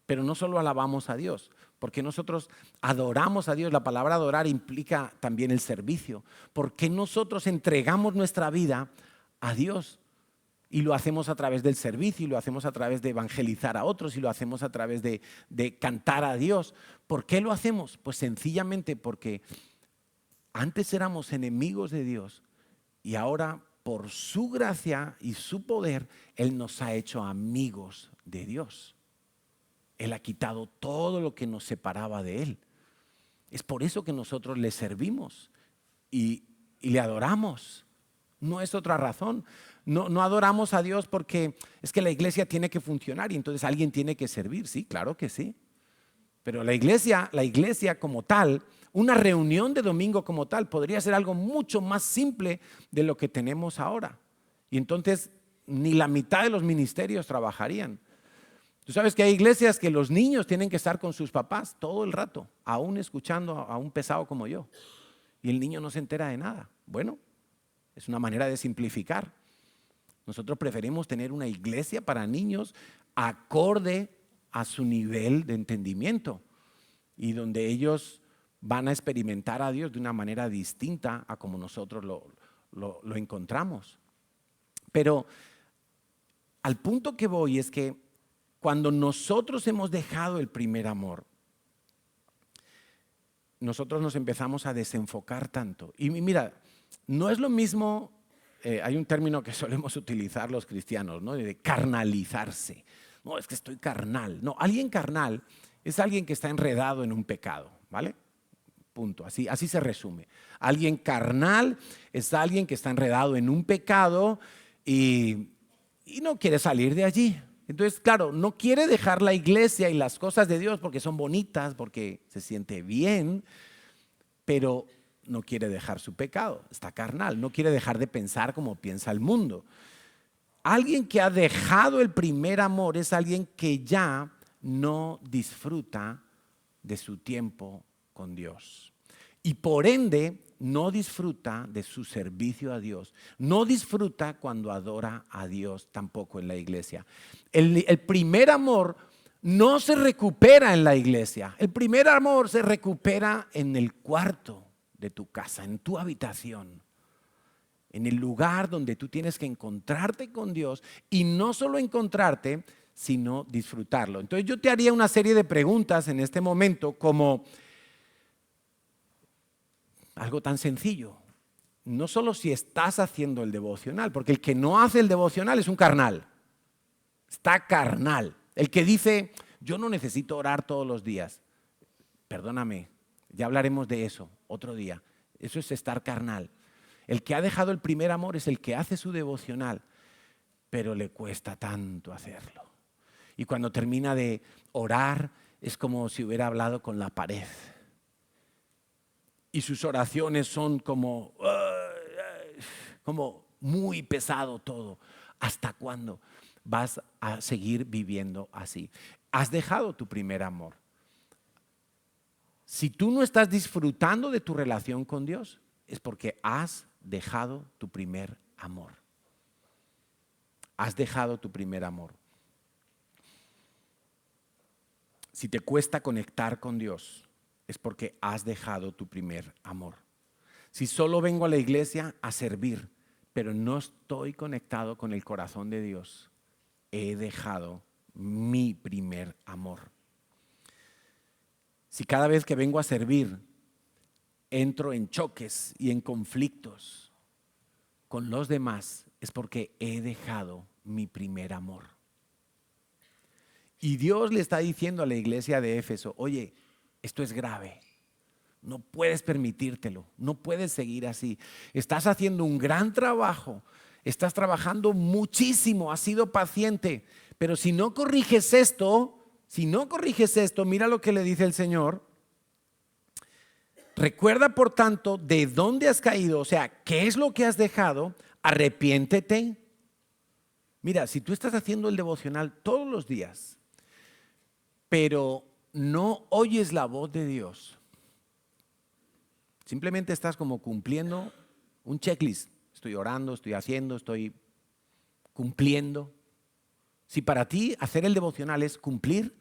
Pero no solo alabamos a Dios, porque nosotros adoramos a Dios. La palabra adorar implica también el servicio. Porque nosotros entregamos nuestra vida a Dios y lo hacemos a través del servicio, y lo hacemos a través de evangelizar a otros, y lo hacemos a través de cantar a Dios. ¿Por qué lo hacemos? Pues sencillamente porque antes éramos enemigos de Dios y ahora por su gracia y su poder Él nos ha hecho amigos de Dios. Él ha quitado todo lo que nos separaba de Él. Es por eso que nosotros le servimos y le adoramos. No es otra razón. No adoramos a Dios porque es que la iglesia tiene que funcionar y entonces alguien tiene que servir. Sí, claro que sí. Pero la iglesia como tal, una reunión de domingo como tal, podría ser algo mucho más simple de lo que tenemos ahora. Y entonces ni la mitad de los ministerios trabajarían. Tú sabes que hay iglesias que los niños tienen que estar con sus papás todo el rato, aún escuchando a un pesado como yo. Y el niño no se entera de nada. Bueno, es una manera de simplificar. Nosotros preferimos tener una iglesia para niños acorde a su nivel de entendimiento y donde ellos van a experimentar a Dios de una manera distinta a como nosotros lo encontramos. Pero al punto que voy es que cuando nosotros hemos dejado el primer amor, nosotros nos empezamos a desenfocar tanto. Y mira, no es lo mismo, hay un término que solemos utilizar los cristianos, ¿no? De carnalizarse. No, es que estoy carnal. No, alguien carnal es alguien que está enredado en un pecado, ¿vale? Punto. Así se resume. Alguien carnal es alguien que está enredado en un pecado y no quiere salir de allí. Entonces, claro, no quiere dejar la iglesia y las cosas de Dios porque son bonitas, porque se siente bien, pero no quiere dejar su pecado. Está carnal, no quiere dejar de pensar como piensa el mundo. Alguien que ha dejado el primer amor es alguien que ya no disfruta de su tiempo con Dios. Y por ende, no disfruta de su servicio a Dios. No disfruta cuando adora a Dios tampoco en la iglesia. El primer amor no se recupera en la iglesia. El primer amor se recupera en el cuarto de tu casa, en tu habitación. En el lugar donde tú tienes que encontrarte con Dios y no solo encontrarte, sino disfrutarlo. Entonces yo te haría una serie de preguntas en este momento como algo tan sencillo. No solo si estás haciendo el devocional, porque el que no hace el devocional es un carnal. Está carnal. El que dice, yo no necesito orar todos los días. Perdóname, ya hablaremos de eso otro día. Eso es estar carnal. El que ha dejado el primer amor es el que hace su devocional, pero le cuesta tanto hacerlo. Y cuando termina de orar, es como si hubiera hablado con la pared. Y sus oraciones son como muy pesado todo. ¿Hasta cuándo vas a seguir viviendo así? Has dejado tu primer amor. Si tú no estás disfrutando de tu relación con Dios, es porque has dejado tu primer amor. Has dejado tu primer amor. Si te cuesta conectar con Dios, es porque has dejado tu primer amor. Si solo vengo a la iglesia a servir, pero no estoy conectado con el corazón de Dios, he dejado mi primer amor. Si cada vez que vengo a servir entro en choques y en conflictos con los demás, es porque he dejado mi primer amor. Y Dios le está diciendo a la iglesia de Éfeso, oye, esto es grave. No puedes permitírtelo, no puedes seguir así. Estás haciendo un gran trabajo, estás trabajando muchísimo, has sido paciente, pero si no corriges esto, mira lo que le dice el Señor. Recuerda, por tanto, de dónde has caído, o sea, qué es lo que has dejado, arrepiéntete. Mira, si tú estás haciendo el devocional todos los días, pero no oyes la voz de Dios, simplemente estás como cumpliendo un checklist. Estoy orando, estoy haciendo, estoy cumpliendo. Si para ti hacer el devocional es cumplir,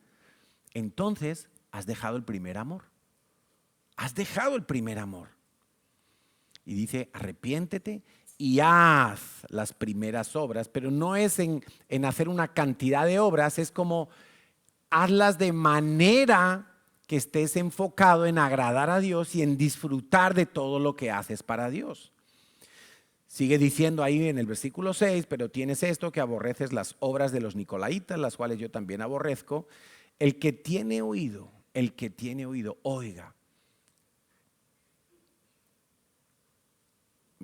entonces has dejado el primer amor. Has dejado el primer amor. Y dice, arrepiéntete y haz las primeras obras, pero no es en hacer una cantidad de obras, es como hazlas de manera que estés enfocado en agradar a Dios y en disfrutar de todo lo que haces para Dios. Sigue diciendo ahí en el versículo 6, pero tienes esto, que aborreces las obras de los nicolaítas, las cuales yo también aborrezco. El que tiene oído, oiga.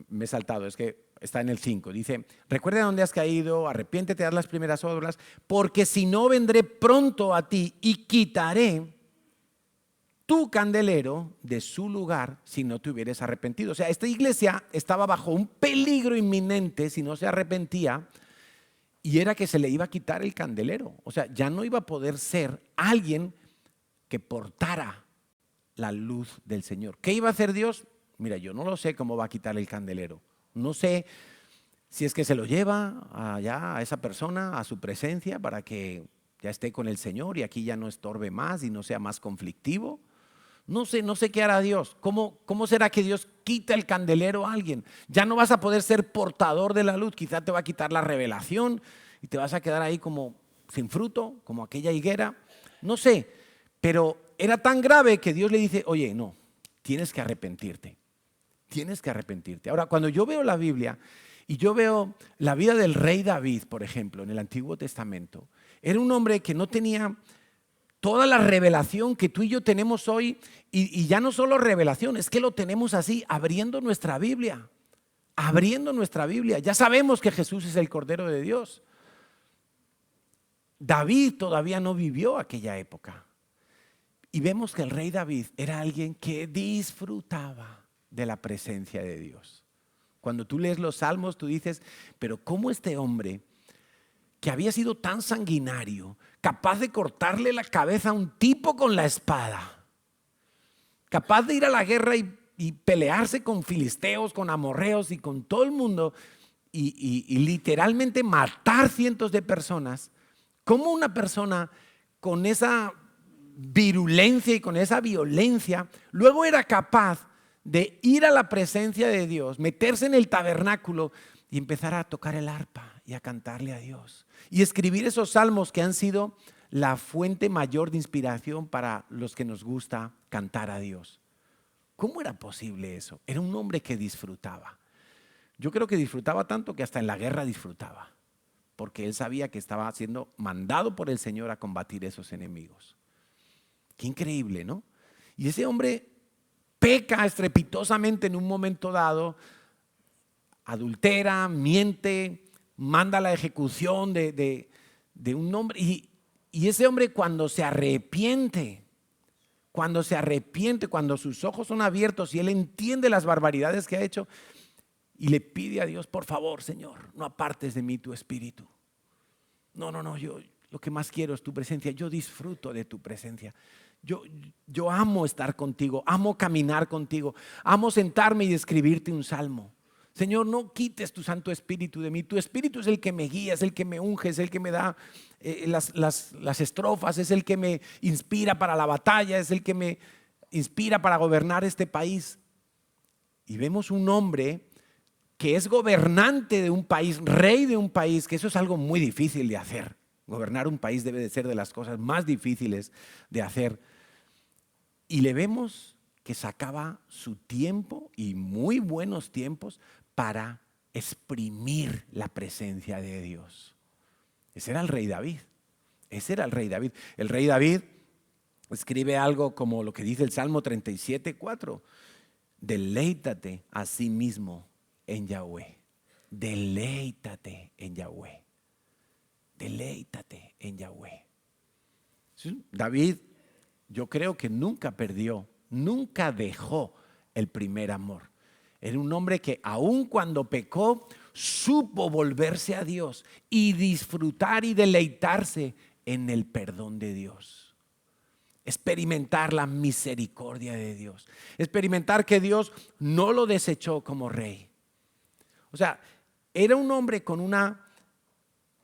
Me he saltado, es que está en el 5. Dice, recuerda dónde has caído, arrepiéntete, haz las primeras obras, porque si no vendré pronto a ti y quitaré tu candelero de su lugar si no te hubieras arrepentido. O sea, esta iglesia estaba bajo un peligro inminente si no se arrepentía, y era que se le iba a quitar el candelero. O sea, ya no iba a poder ser alguien que portara la luz del Señor. ¿Qué iba a hacer Dios? Mira, yo no lo sé cómo va a quitar el candelero. No sé si es que se lo lleva allá a esa persona, a su presencia, para que ya esté con el Señor y aquí ya no estorbe más y no sea más conflictivo. No sé qué hará Dios. ¿Cómo será que Dios quita el candelero a alguien? Ya no vas a poder ser portador de la luz. Quizá te va a quitar la revelación y te vas a quedar ahí como sin fruto, como aquella higuera. No sé, pero era tan grave que Dios le dice, oye, no, tienes que arrepentirte. Tienes que arrepentirte. Ahora, cuando yo veo la Biblia y yo veo la vida del rey David, por ejemplo, en el Antiguo Testamento, Era un hombre que no tenía toda la revelación que tú y yo tenemos hoy, y ya no solo revelación, es que lo tenemos así, abriendo nuestra Biblia. Abriendo nuestra Biblia. Ya sabemos que Jesús es el Cordero de Dios. David todavía no vivió aquella época. Y vemos que el rey David era alguien que disfrutaba de la presencia de Dios. Cuando tú lees los salmos, tú dices, pero ¿cómo este hombre que había sido tan sanguinario, capaz de cortarle la cabeza a un tipo con la espada, capaz de ir a la guerra y pelearse con filisteos, con amorreos y con todo el mundo y literalmente matar cientos de personas? ¿Cómo una persona con esa virulencia y con esa violencia luego era capaz de ir a la presencia de Dios, meterse en el tabernáculo y empezar a tocar el arpa y a cantarle a Dios y escribir esos salmos que han sido la fuente mayor de inspiración para los que nos gusta cantar a Dios? ¿Cómo era posible eso? Era un hombre que disfrutaba. Yo creo que disfrutaba tanto que hasta en la guerra disfrutaba, porque él sabía que estaba siendo mandado por el Señor a combatir esos enemigos. Qué increíble, ¿no? Y ese hombre peca estrepitosamente en un momento dado, adultera, miente, manda la ejecución de un hombre. Y ese hombre cuando se arrepiente, cuando sus ojos son abiertos y él entiende las barbaridades que ha hecho y le pide a Dios, por favor, Señor, no apartes de mí tu espíritu. No, yo lo que más quiero es tu presencia. Yo disfruto de tu presencia. Yo amo estar contigo, amo caminar contigo, amo sentarme y escribirte un salmo. Señor, no quites tu Santo Espíritu de mí. Tu Espíritu es el que me guía, es el que me unge, es el que me da las estrofas, es el que me inspira para la batalla, es el que me inspira para gobernar este país. Y vemos un hombre que es gobernante de un país, rey de un país, que eso es algo muy difícil de hacer. Gobernar un país debe de ser de las cosas más difíciles de hacer. Y le vemos que sacaba su tiempo y muy buenos tiempos para exprimir la presencia de Dios. Ese era el rey David. Ese era el rey David. El rey David escribe algo como lo que dice el Salmo 37:4. Deleítate a sí mismo en Yahweh. Deleítate en Yahweh. Deleítate en Yahweh. David, yo creo que nunca perdió, nunca dejó el primer amor. Era un hombre que aun cuando pecó, supo volverse a Dios y disfrutar y deleitarse en el perdón de Dios. Experimentar la misericordia de Dios. Experimentar que Dios no lo desechó como rey. O sea, era un hombre con una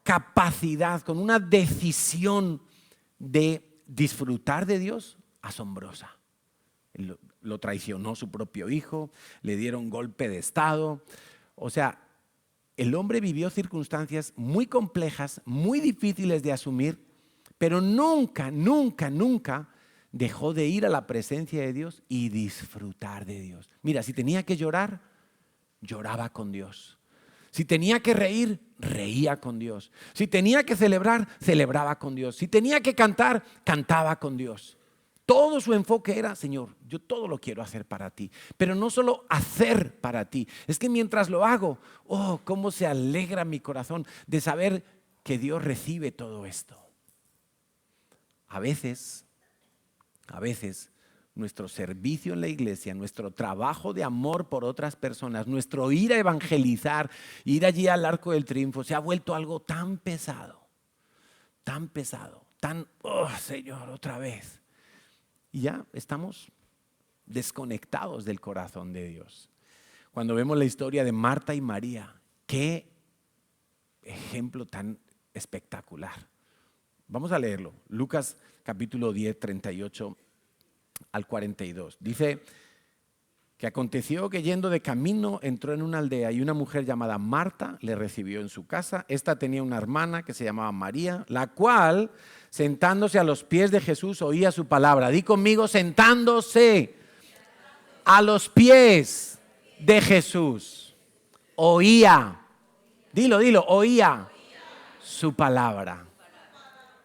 capacidad, con una decisión de disfrutar de Dios asombrosa. Lo traicionó su propio hijo, le dieron golpe de estado. O sea, el hombre vivió circunstancias muy complejas, muy difíciles de asumir, pero nunca dejó de ir a la presencia de Dios y disfrutar de Dios. Mira, si tenía que llorar, lloraba con Dios. Si tenía que reír, reía con Dios. Si tenía que celebrar, celebraba con Dios. Si tenía que cantar, cantaba con Dios. Todo su enfoque era, Señor, yo todo lo quiero hacer para ti. Pero no solo hacer para ti. Es que mientras lo hago, oh, cómo se alegra mi corazón de saber que Dios recibe todo esto. A veces, nuestro servicio en la iglesia, nuestro trabajo de amor por otras personas, nuestro ir a evangelizar, ir allí al Arco del Triunfo, se ha vuelto algo tan pesado, oh Señor, otra vez. Y ya estamos desconectados del corazón de Dios. Cuando vemos la historia de Marta y María, qué ejemplo tan espectacular. Vamos a leerlo. Lucas capítulo 10, 38 al 42. Dice que aconteció que yendo de camino entró en una aldea y una mujer llamada Marta le recibió en su casa. Esta tenía una hermana que se llamaba María, la cual, sentándose a los pies de Jesús, oía su palabra. Di conmigo, sentándose a los pies de Jesús. Oía, dilo, oía su palabra.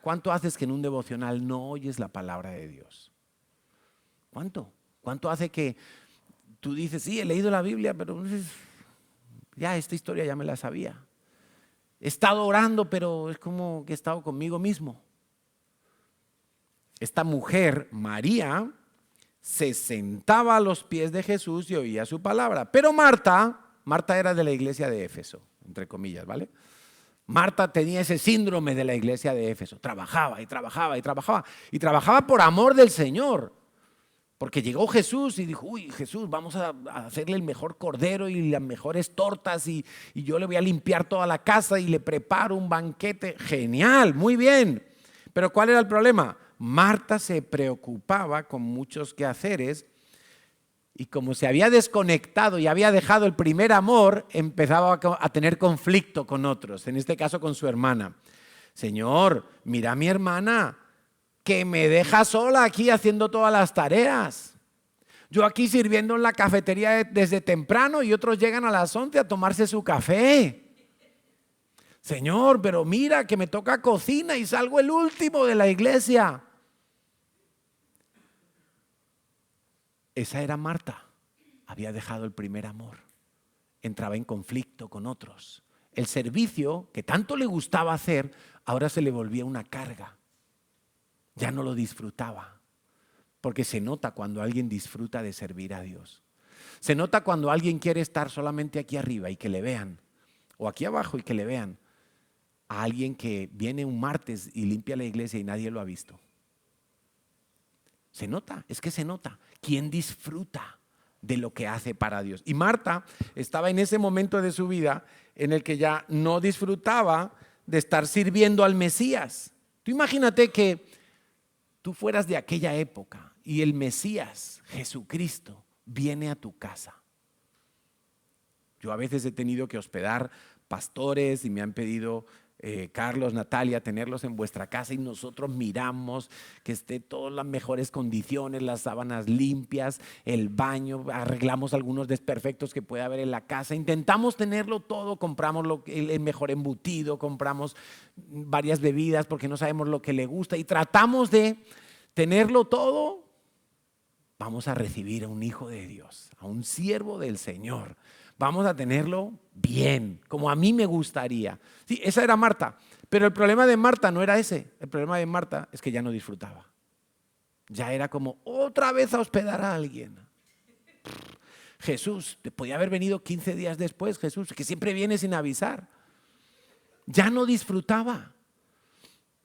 ¿cuánto haces que en un devocional no oyes la palabra de Dios? ¿Cuánto? ¿Cuánto hace que tú dices, sí, he leído la Biblia, pero ya esta historia ya me la sabía? He estado orando, pero es como que he estado conmigo mismo. Esta mujer, María, se sentaba a los pies de Jesús y oía su palabra. Pero Marta era de la iglesia de Éfeso, entre comillas, ¿vale? Marta tenía ese síndrome de la iglesia de Éfeso. Trabajaba y trabajaba y trabajaba. Y trabajaba por amor del Señor. Porque llegó Jesús y dijo, uy, Jesús, vamos a hacerle el mejor cordero y las mejores tortas y yo le voy a limpiar toda la casa y le preparo un banquete. Genial, muy bien. Pero ¿cuál era el problema? Marta se preocupaba con muchos quehaceres y como se había desconectado y había dejado el primer amor, empezaba a tener conflicto con otros, en este caso con su hermana. Señor, mira a mi hermana, que me deja sola aquí haciendo todas las tareas. Yo aquí sirviendo en la cafetería desde temprano y otros llegan a las 11 a tomarse su café. Señor, pero mira que me toca cocina y salgo el último de la iglesia. Esa era Marta. Había dejado el primer amor. Entraba en conflicto con otros. El servicio que tanto le gustaba hacer, ahora se le volvía una carga. Ya no lo disfrutaba. Porque se nota cuando alguien disfruta de servir a Dios. Se nota cuando alguien quiere estar solamente aquí arriba y que le vean. O aquí abajo y que le vean. A alguien que viene un martes y limpia la iglesia y nadie lo ha visto. Se nota, es que se nota. ¿Quién disfruta de lo que hace para Dios? Y Marta estaba en ese momento de su vida en el que ya no disfrutaba de estar sirviendo al Mesías. Tú imagínate que tú fueras de aquella época y el Mesías, Jesucristo, viene a tu casa. Yo a veces he tenido que hospedar pastores y me han pedido Carlos, Natalia, tenerlos en vuestra casa y nosotros miramos que esté todas las mejores condiciones, las sábanas limpias, el baño, arreglamos algunos desperfectos que puede haber en la casa, intentamos tenerlo todo, compramos el mejor embutido, compramos varias bebidas porque no sabemos lo que le gusta y tratamos de tenerlo todo. Vamos a recibir a un hijo de Dios, a un siervo del Señor. Vamos a tenerlo bien, como a mí me gustaría. Sí, esa era Marta, pero el problema de Marta no era ese. El problema de Marta es que ya no disfrutaba. Ya era como otra vez a hospedar a alguien. Jesús, te podía haber venido 15 días después, Jesús, que siempre viene sin avisar. Ya no disfrutaba.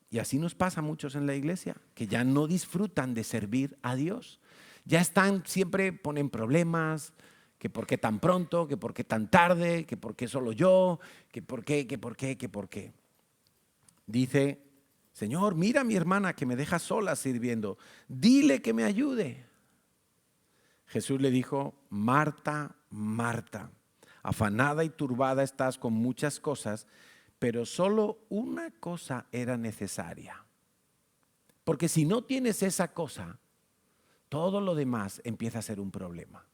Y así nos pasa a muchos en la iglesia, que ya no disfrutan de servir a Dios. Ya están, siempre ponen problemas, que por qué tan pronto, que por qué tan tarde, que por qué solo yo, que por qué. Dice, Señor, mira a mi hermana que me deja sola sirviendo, dile que me ayude. Jesús le dijo, Marta, Marta, afanada y turbada estás con muchas cosas, pero solo una cosa era necesaria. Porque si no tienes esa cosa, todo lo demás empieza a ser un problema.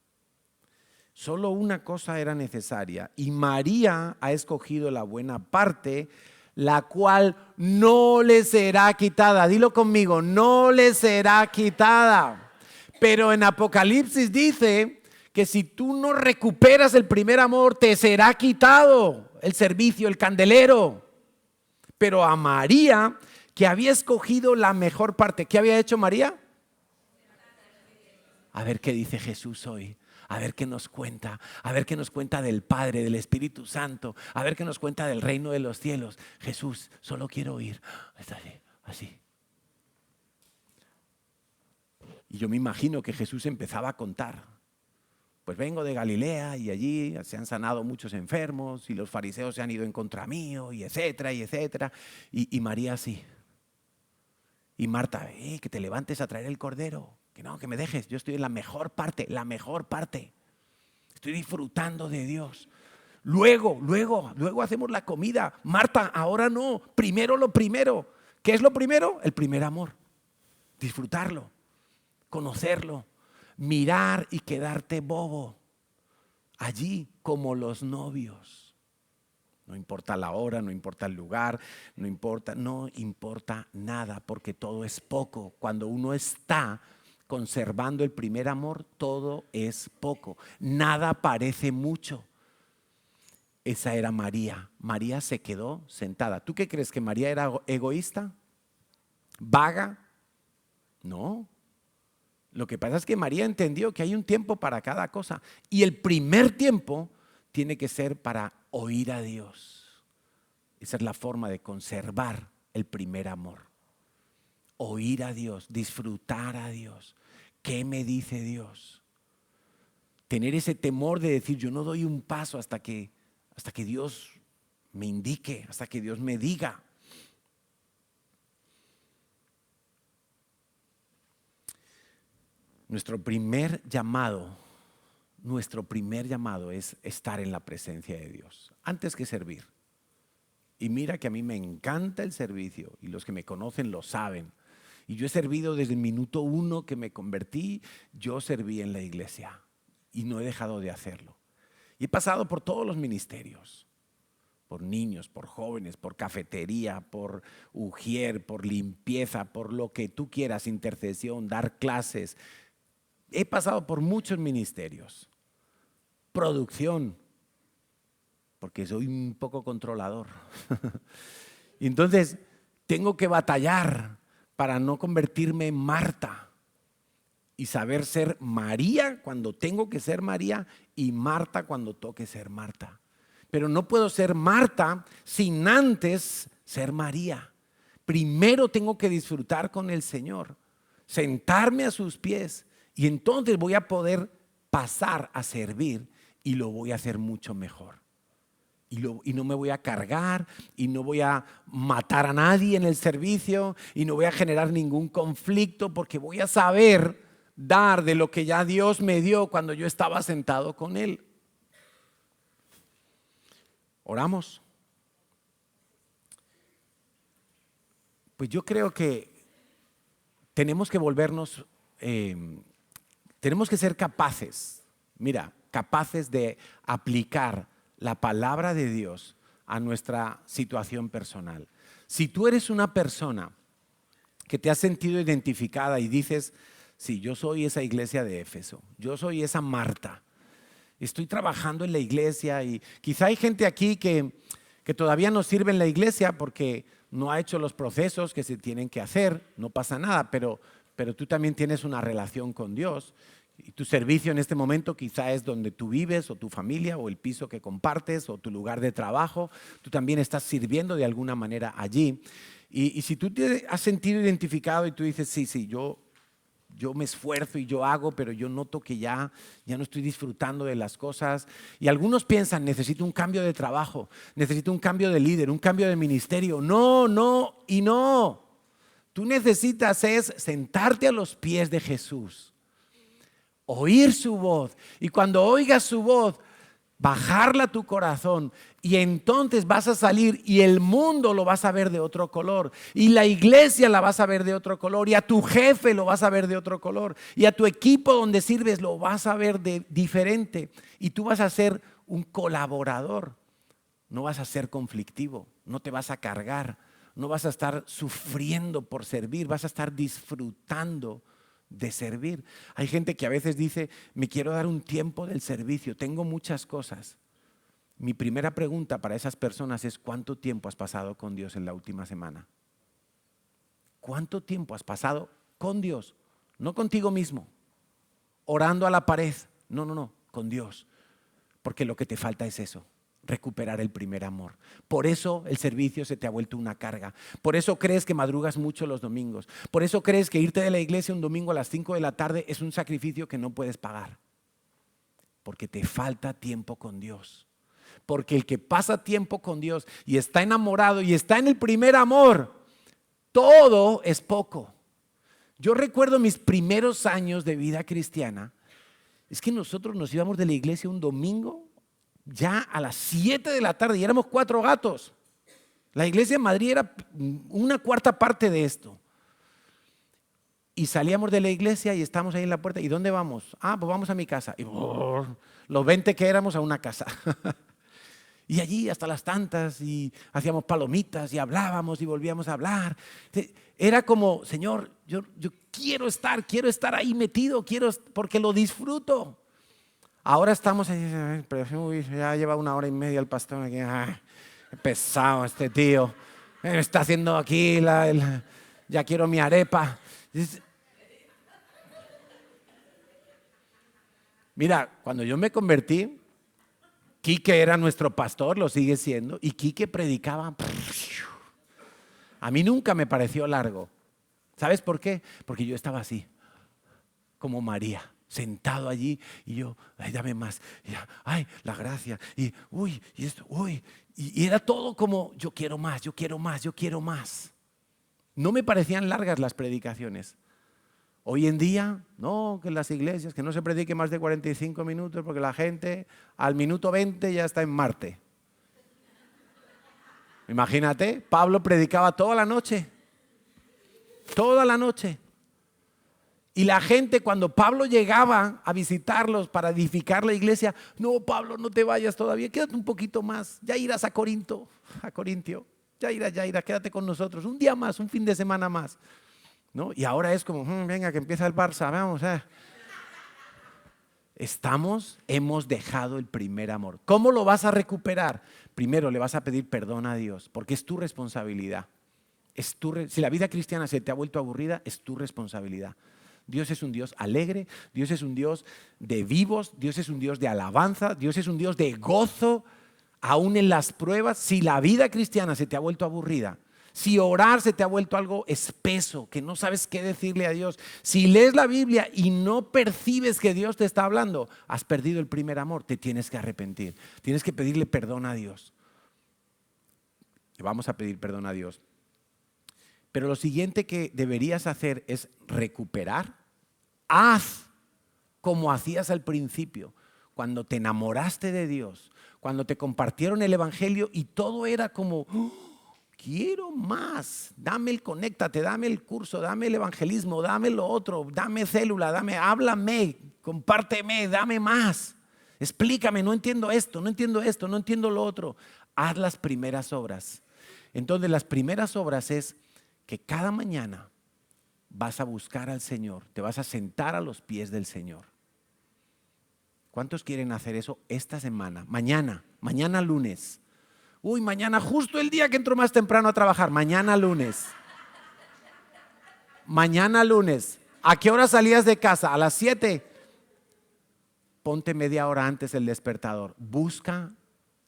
Solo una cosa era necesaria y María ha escogido la buena parte, la cual no le será quitada. Dilo conmigo, no le será quitada. Pero en Apocalipsis dice que si tú no recuperas el primer amor, te será quitado el servicio, el candelero. Pero a María, que había escogido la mejor parte, ¿qué había hecho María? A ver qué dice Jesús hoy. A ver qué nos cuenta, del Padre, del Espíritu Santo, a ver qué nos cuenta del reino de los cielos. Jesús, solo quiero oír. Está así. Y yo me imagino que Jesús empezaba a contar. Pues vengo de Galilea y allí se han sanado muchos enfermos y los fariseos se han ido en contra mío y etcétera y etcétera. Y María así. Y Marta, que te levantes a traer el cordero. Que no, que me dejes, yo estoy en la mejor parte. Estoy disfrutando de Dios. Luego hacemos la comida. Marta, ahora no, primero lo primero. ¿Qué es lo primero? El primer amor. Disfrutarlo, conocerlo, mirar y quedarte bobo. Allí como los novios. No importa la hora, no importa el lugar, no importa nada, porque todo es poco. Cuando uno está conservando el primer amor, todo es poco. Nada parece mucho. Esa era María. María se quedó sentada. ¿Tú qué crees? ¿Que María era egoísta? ¿Vaga? No. Lo que pasa es que María entendió que hay un tiempo para cada cosa. Y el primer tiempo tiene que ser para oír a Dios. Esa es la forma de conservar el primer amor. Oír a Dios, disfrutar a Dios. ¿Qué me dice Dios? Tener ese temor de decir, yo no doy un paso hasta que Dios me indique, hasta que Dios me diga. Nuestro primer llamado es estar en la presencia de Dios, antes que servir. Y mira que a mí me encanta el servicio, y los que me conocen lo saben. Y yo he servido desde el minuto 1 que me convertí, yo serví en la iglesia y no he dejado de hacerlo. Y he pasado por todos los ministerios, por niños, por jóvenes, por cafetería, por ujier, por limpieza, por lo que tú quieras, intercesión, dar clases. He pasado por muchos ministerios, producción, porque soy un poco controlador. Y entonces tengo que batallar para no convertirme en Marta y saber ser María cuando tengo que ser María y Marta cuando toque ser Marta. Pero no puedo ser Marta sin antes ser María. Primero tengo que disfrutar con el Señor, sentarme a sus pies y entonces voy a poder pasar a servir y lo voy a hacer mucho mejor. Y no me voy a cargar y no voy a matar a nadie en el servicio y no voy a generar ningún conflicto porque voy a saber dar de lo que ya Dios me dio cuando yo estaba sentado con Él. Oramos. Pues yo creo que tenemos que volvernos, tenemos que ser capaces, capaces de aplicar la palabra de Dios a nuestra situación personal. Si tú eres una persona que te has sentido identificada y dices, sí, yo soy esa iglesia de Éfeso, yo soy esa Marta, estoy trabajando en la iglesia y quizá hay gente aquí que todavía no sirve en la iglesia porque no ha hecho los procesos que se tienen que hacer, no pasa nada, pero tú también tienes una relación con Dios. Y tu servicio en este momento quizá es donde tú vives o tu familia o el piso que compartes o tu lugar de trabajo. Tú también estás sirviendo de alguna manera allí. Y si tú te has sentido identificado y tú dices, sí, yo me esfuerzo y yo hago, pero yo noto que ya no estoy disfrutando de las cosas. Y algunos piensan, necesito un cambio de trabajo, necesito un cambio de líder, un cambio de ministerio. No. Tú necesitas es sentarte a los pies de Jesús. Oír su voz y cuando oigas su voz, bajarla a tu corazón y entonces vas a salir y el mundo lo vas a ver de otro color y la iglesia la vas a ver de otro color y a tu jefe lo vas a ver de otro color y a tu equipo donde sirves lo vas a ver de diferente y tú vas a ser un colaborador, no vas a ser conflictivo, no te vas a cargar, no vas a estar sufriendo por servir, vas a estar disfrutando de servir. Hay gente que a veces dice, me quiero dar un tiempo del servicio, tengo muchas cosas. Mi primera pregunta para esas personas es, ¿cuánto tiempo has pasado con Dios en la última semana? ¿Cuánto tiempo has pasado con Dios? No contigo mismo, orando a la pared. No, con Dios. Porque lo que te falta es eso. Recuperar el primer amor. Por eso el servicio se te ha vuelto una carga. Por eso crees que madrugas mucho los domingos. Por eso crees que irte de la iglesia un domingo a las 5 de la tarde es un sacrificio que no puedes pagar. Porque te falta tiempo con Dios. Porque el que pasa tiempo con Dios y está enamorado y está en el primer amor, todo es poco. Yo recuerdo mis primeros años de vida cristiana. Es que nosotros nos íbamos de la iglesia un domingo ya a las 7 de la tarde y éramos 4 gatos. La iglesia en Madrid era una cuarta parte de esto. Y salíamos de la iglesia y estábamos ahí en la puerta. ¿Y dónde vamos? Pues vamos a mi casa. Y los 20 que éramos a una casa. Y allí hasta las tantas, y hacíamos palomitas, y hablábamos, y volvíamos a hablar. Era como, Señor, yo quiero estar ahí metido, porque lo disfruto. Ahora estamos ahí, ya lleva 1 hora y media el pastor aquí. Pesado este tío, me está haciendo aquí, ya quiero mi arepa. Mira, cuando yo me convertí, Quique era nuestro pastor, lo sigue siendo, y Quique predicaba. A mí nunca me pareció largo. ¿Sabes por qué? Porque yo estaba así, como María, sentado allí, y yo, ay, dame más, y, ay, la gracia, y uy, y esto, uy, y era todo como, yo quiero más, yo quiero más, yo quiero más. No me parecían largas las predicaciones. Hoy en día, no, que en las iglesias, que no se predique más de 45 minutos porque la gente al minuto 20 ya está en Marte. Imagínate, Pablo predicaba toda la noche. Toda la noche. Y la gente, cuando Pablo llegaba a visitarlos para edificar la iglesia, no, Pablo, no te vayas todavía, quédate un poquito más, ya irás a Corintio, ya irás, quédate con nosotros, un día más, un fin de semana más. ¿No? Y ahora es como, venga, que empieza el Barça, vamos. Hemos dejado el primer amor. ¿Cómo lo vas a recuperar? Primero le vas a pedir perdón a Dios, porque es tu responsabilidad. Si la vida cristiana se te ha vuelto aburrida, es tu responsabilidad. Dios es un Dios alegre, Dios es un Dios de vivos, Dios es un Dios de alabanza, Dios es un Dios de gozo, aún en las pruebas. Si la vida cristiana se te ha vuelto aburrida, si orar se te ha vuelto algo espeso, que no sabes qué decirle a Dios, si lees la Biblia y no percibes que Dios te está hablando, has perdido el primer amor, te tienes que arrepentir, tienes que pedirle perdón a Dios. Le vamos a pedir perdón a Dios. Pero lo siguiente que deberías hacer es recuperar. Haz como hacías al principio, cuando te enamoraste de Dios, cuando te compartieron el evangelio y todo era como, quiero más, dame el conéctate, dame el curso, dame el evangelismo, dame lo otro, dame célula, háblame, compárteme, dame más. Explícame, no entiendo esto, no entiendo lo otro. Haz las primeras obras. Entonces las primeras obras es que cada mañana vas a buscar al Señor, te vas a sentar a los pies del Señor. ¿Cuántos quieren hacer eso esta semana? Mañana lunes. Uy, mañana justo el día que entro más temprano a trabajar, mañana lunes. Mañana lunes. ¿A qué hora salías de casa? A las 7. Ponte media hora antes el despertador. Busca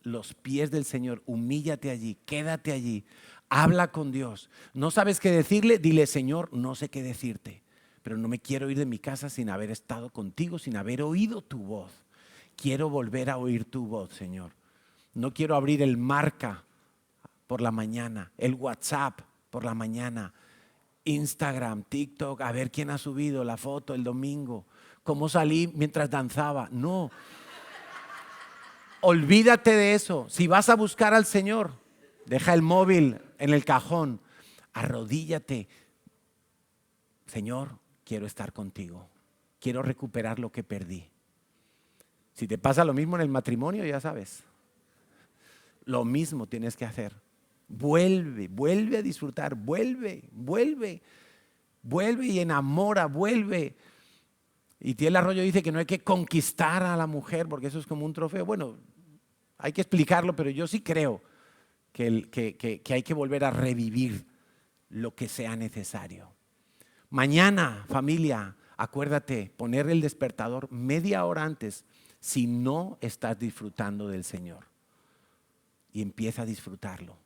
los pies del Señor, humíllate allí, quédate allí, habla con Dios. ¿No sabes qué decirle? Dile, Señor, no sé qué decirte, pero no me quiero ir de mi casa sin haber estado contigo, sin haber oído tu voz. Quiero volver a oír tu voz, Señor. No quiero abrir el Marca por la mañana, el WhatsApp por la mañana, Instagram, TikTok, a ver quién ha subido la foto el domingo, cómo salí mientras danzaba. No. Olvídate de eso. Si vas a buscar al Señor, deja el móvil en el cajón, arrodíllate. Señor, quiero estar contigo. Quiero recuperar lo que perdí. Si te pasa lo mismo en el matrimonio, ya sabes. Lo mismo tienes que hacer. Vuelve a disfrutar, vuelve y enamora, vuelve. Y Tiel Arroyo dice que no hay que conquistar a la mujer porque eso es como un trofeo. Bueno, hay que explicarlo, pero yo sí creo que hay que volver a revivir lo que sea necesario. Mañana, familia, acuérdate, poner el despertador media hora antes si no estás disfrutando del Señor. Y empieza a disfrutarlo.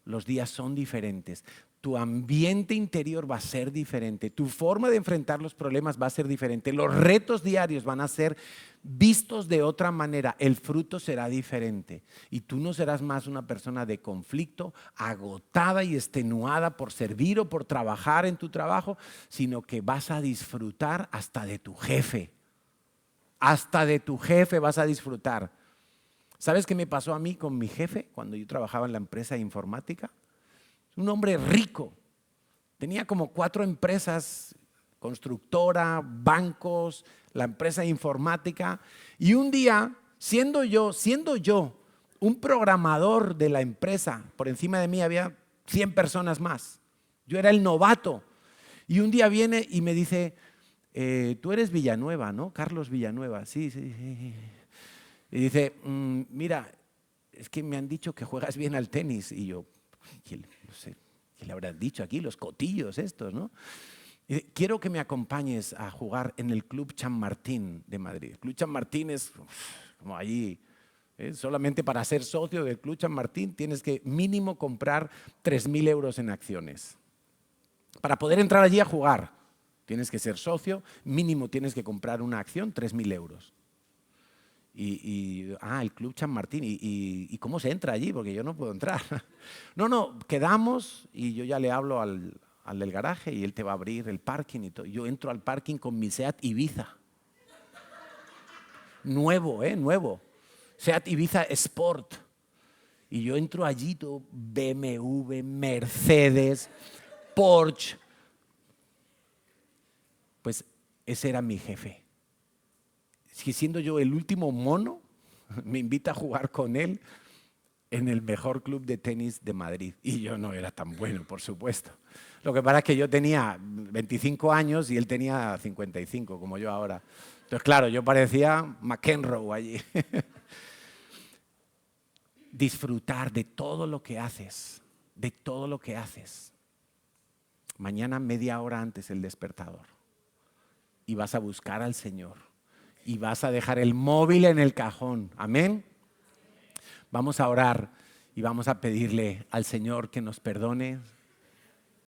Los días son diferentes. Tu ambiente interior va a ser diferente. Tu forma de enfrentar los problemas va a ser diferente. Los retos diarios van a ser vistos de otra manera. El fruto será diferente. Y tú no serás más una persona de conflicto, agotada y extenuada por servir o por trabajar en tu trabajo, sino que vas a disfrutar hasta de tu jefe. Hasta de tu jefe vas a disfrutar. ¿Sabes qué me pasó a mí con mi jefe cuando yo trabajaba en la empresa de informática? Un hombre rico, tenía como 4 empresas, constructora, bancos, la empresa de informática. Y un día, siendo yo un programador de la empresa. Por encima de mí había 100 personas más. Yo era el novato. Y un día viene y me dice, tú eres Villanueva, ¿no? Carlos Villanueva. Sí, sí, sí. Y dice, mira, es que me han dicho que juegas bien al tenis. Y yo, no sé, ¿qué le habrán dicho aquí? Los cotillos estos, ¿no? Y dice, quiero que me acompañes a jugar en el Club Chamartín de Madrid. El Club Chamartín es como allí. Solamente para ser socio del Club Chamartín tienes que mínimo comprar 3.000 euros en acciones. Para poder entrar allí a jugar, tienes que ser socio, mínimo tienes que comprar una acción, 3.000 euros. El Club Chamartín, ¿y cómo se entra allí? Porque yo no puedo entrar. No, quedamos y yo ya le hablo al del garaje y él te va a abrir el parking y todo. Yo entro al parking con mi Seat Ibiza. Nuevo, nuevo. Seat Ibiza Sport. Y yo entro allí, todo BMW, Mercedes, Porsche. Pues ese era mi jefe. Siendo yo el último mono, me invita a jugar con él en el mejor club de tenis de Madrid. Y yo no era tan bueno, por supuesto. Lo que pasa es que yo tenía 25 años y él tenía 55, como yo ahora. Entonces, claro, yo parecía McEnroe allí. Disfrutar de todo lo que haces, de todo lo que haces. Mañana media hora antes el despertador. Y vas a buscar al Señor. Y vas a dejar el móvil en el cajón. Amén. Vamos a orar y vamos a pedirle al Señor que nos perdone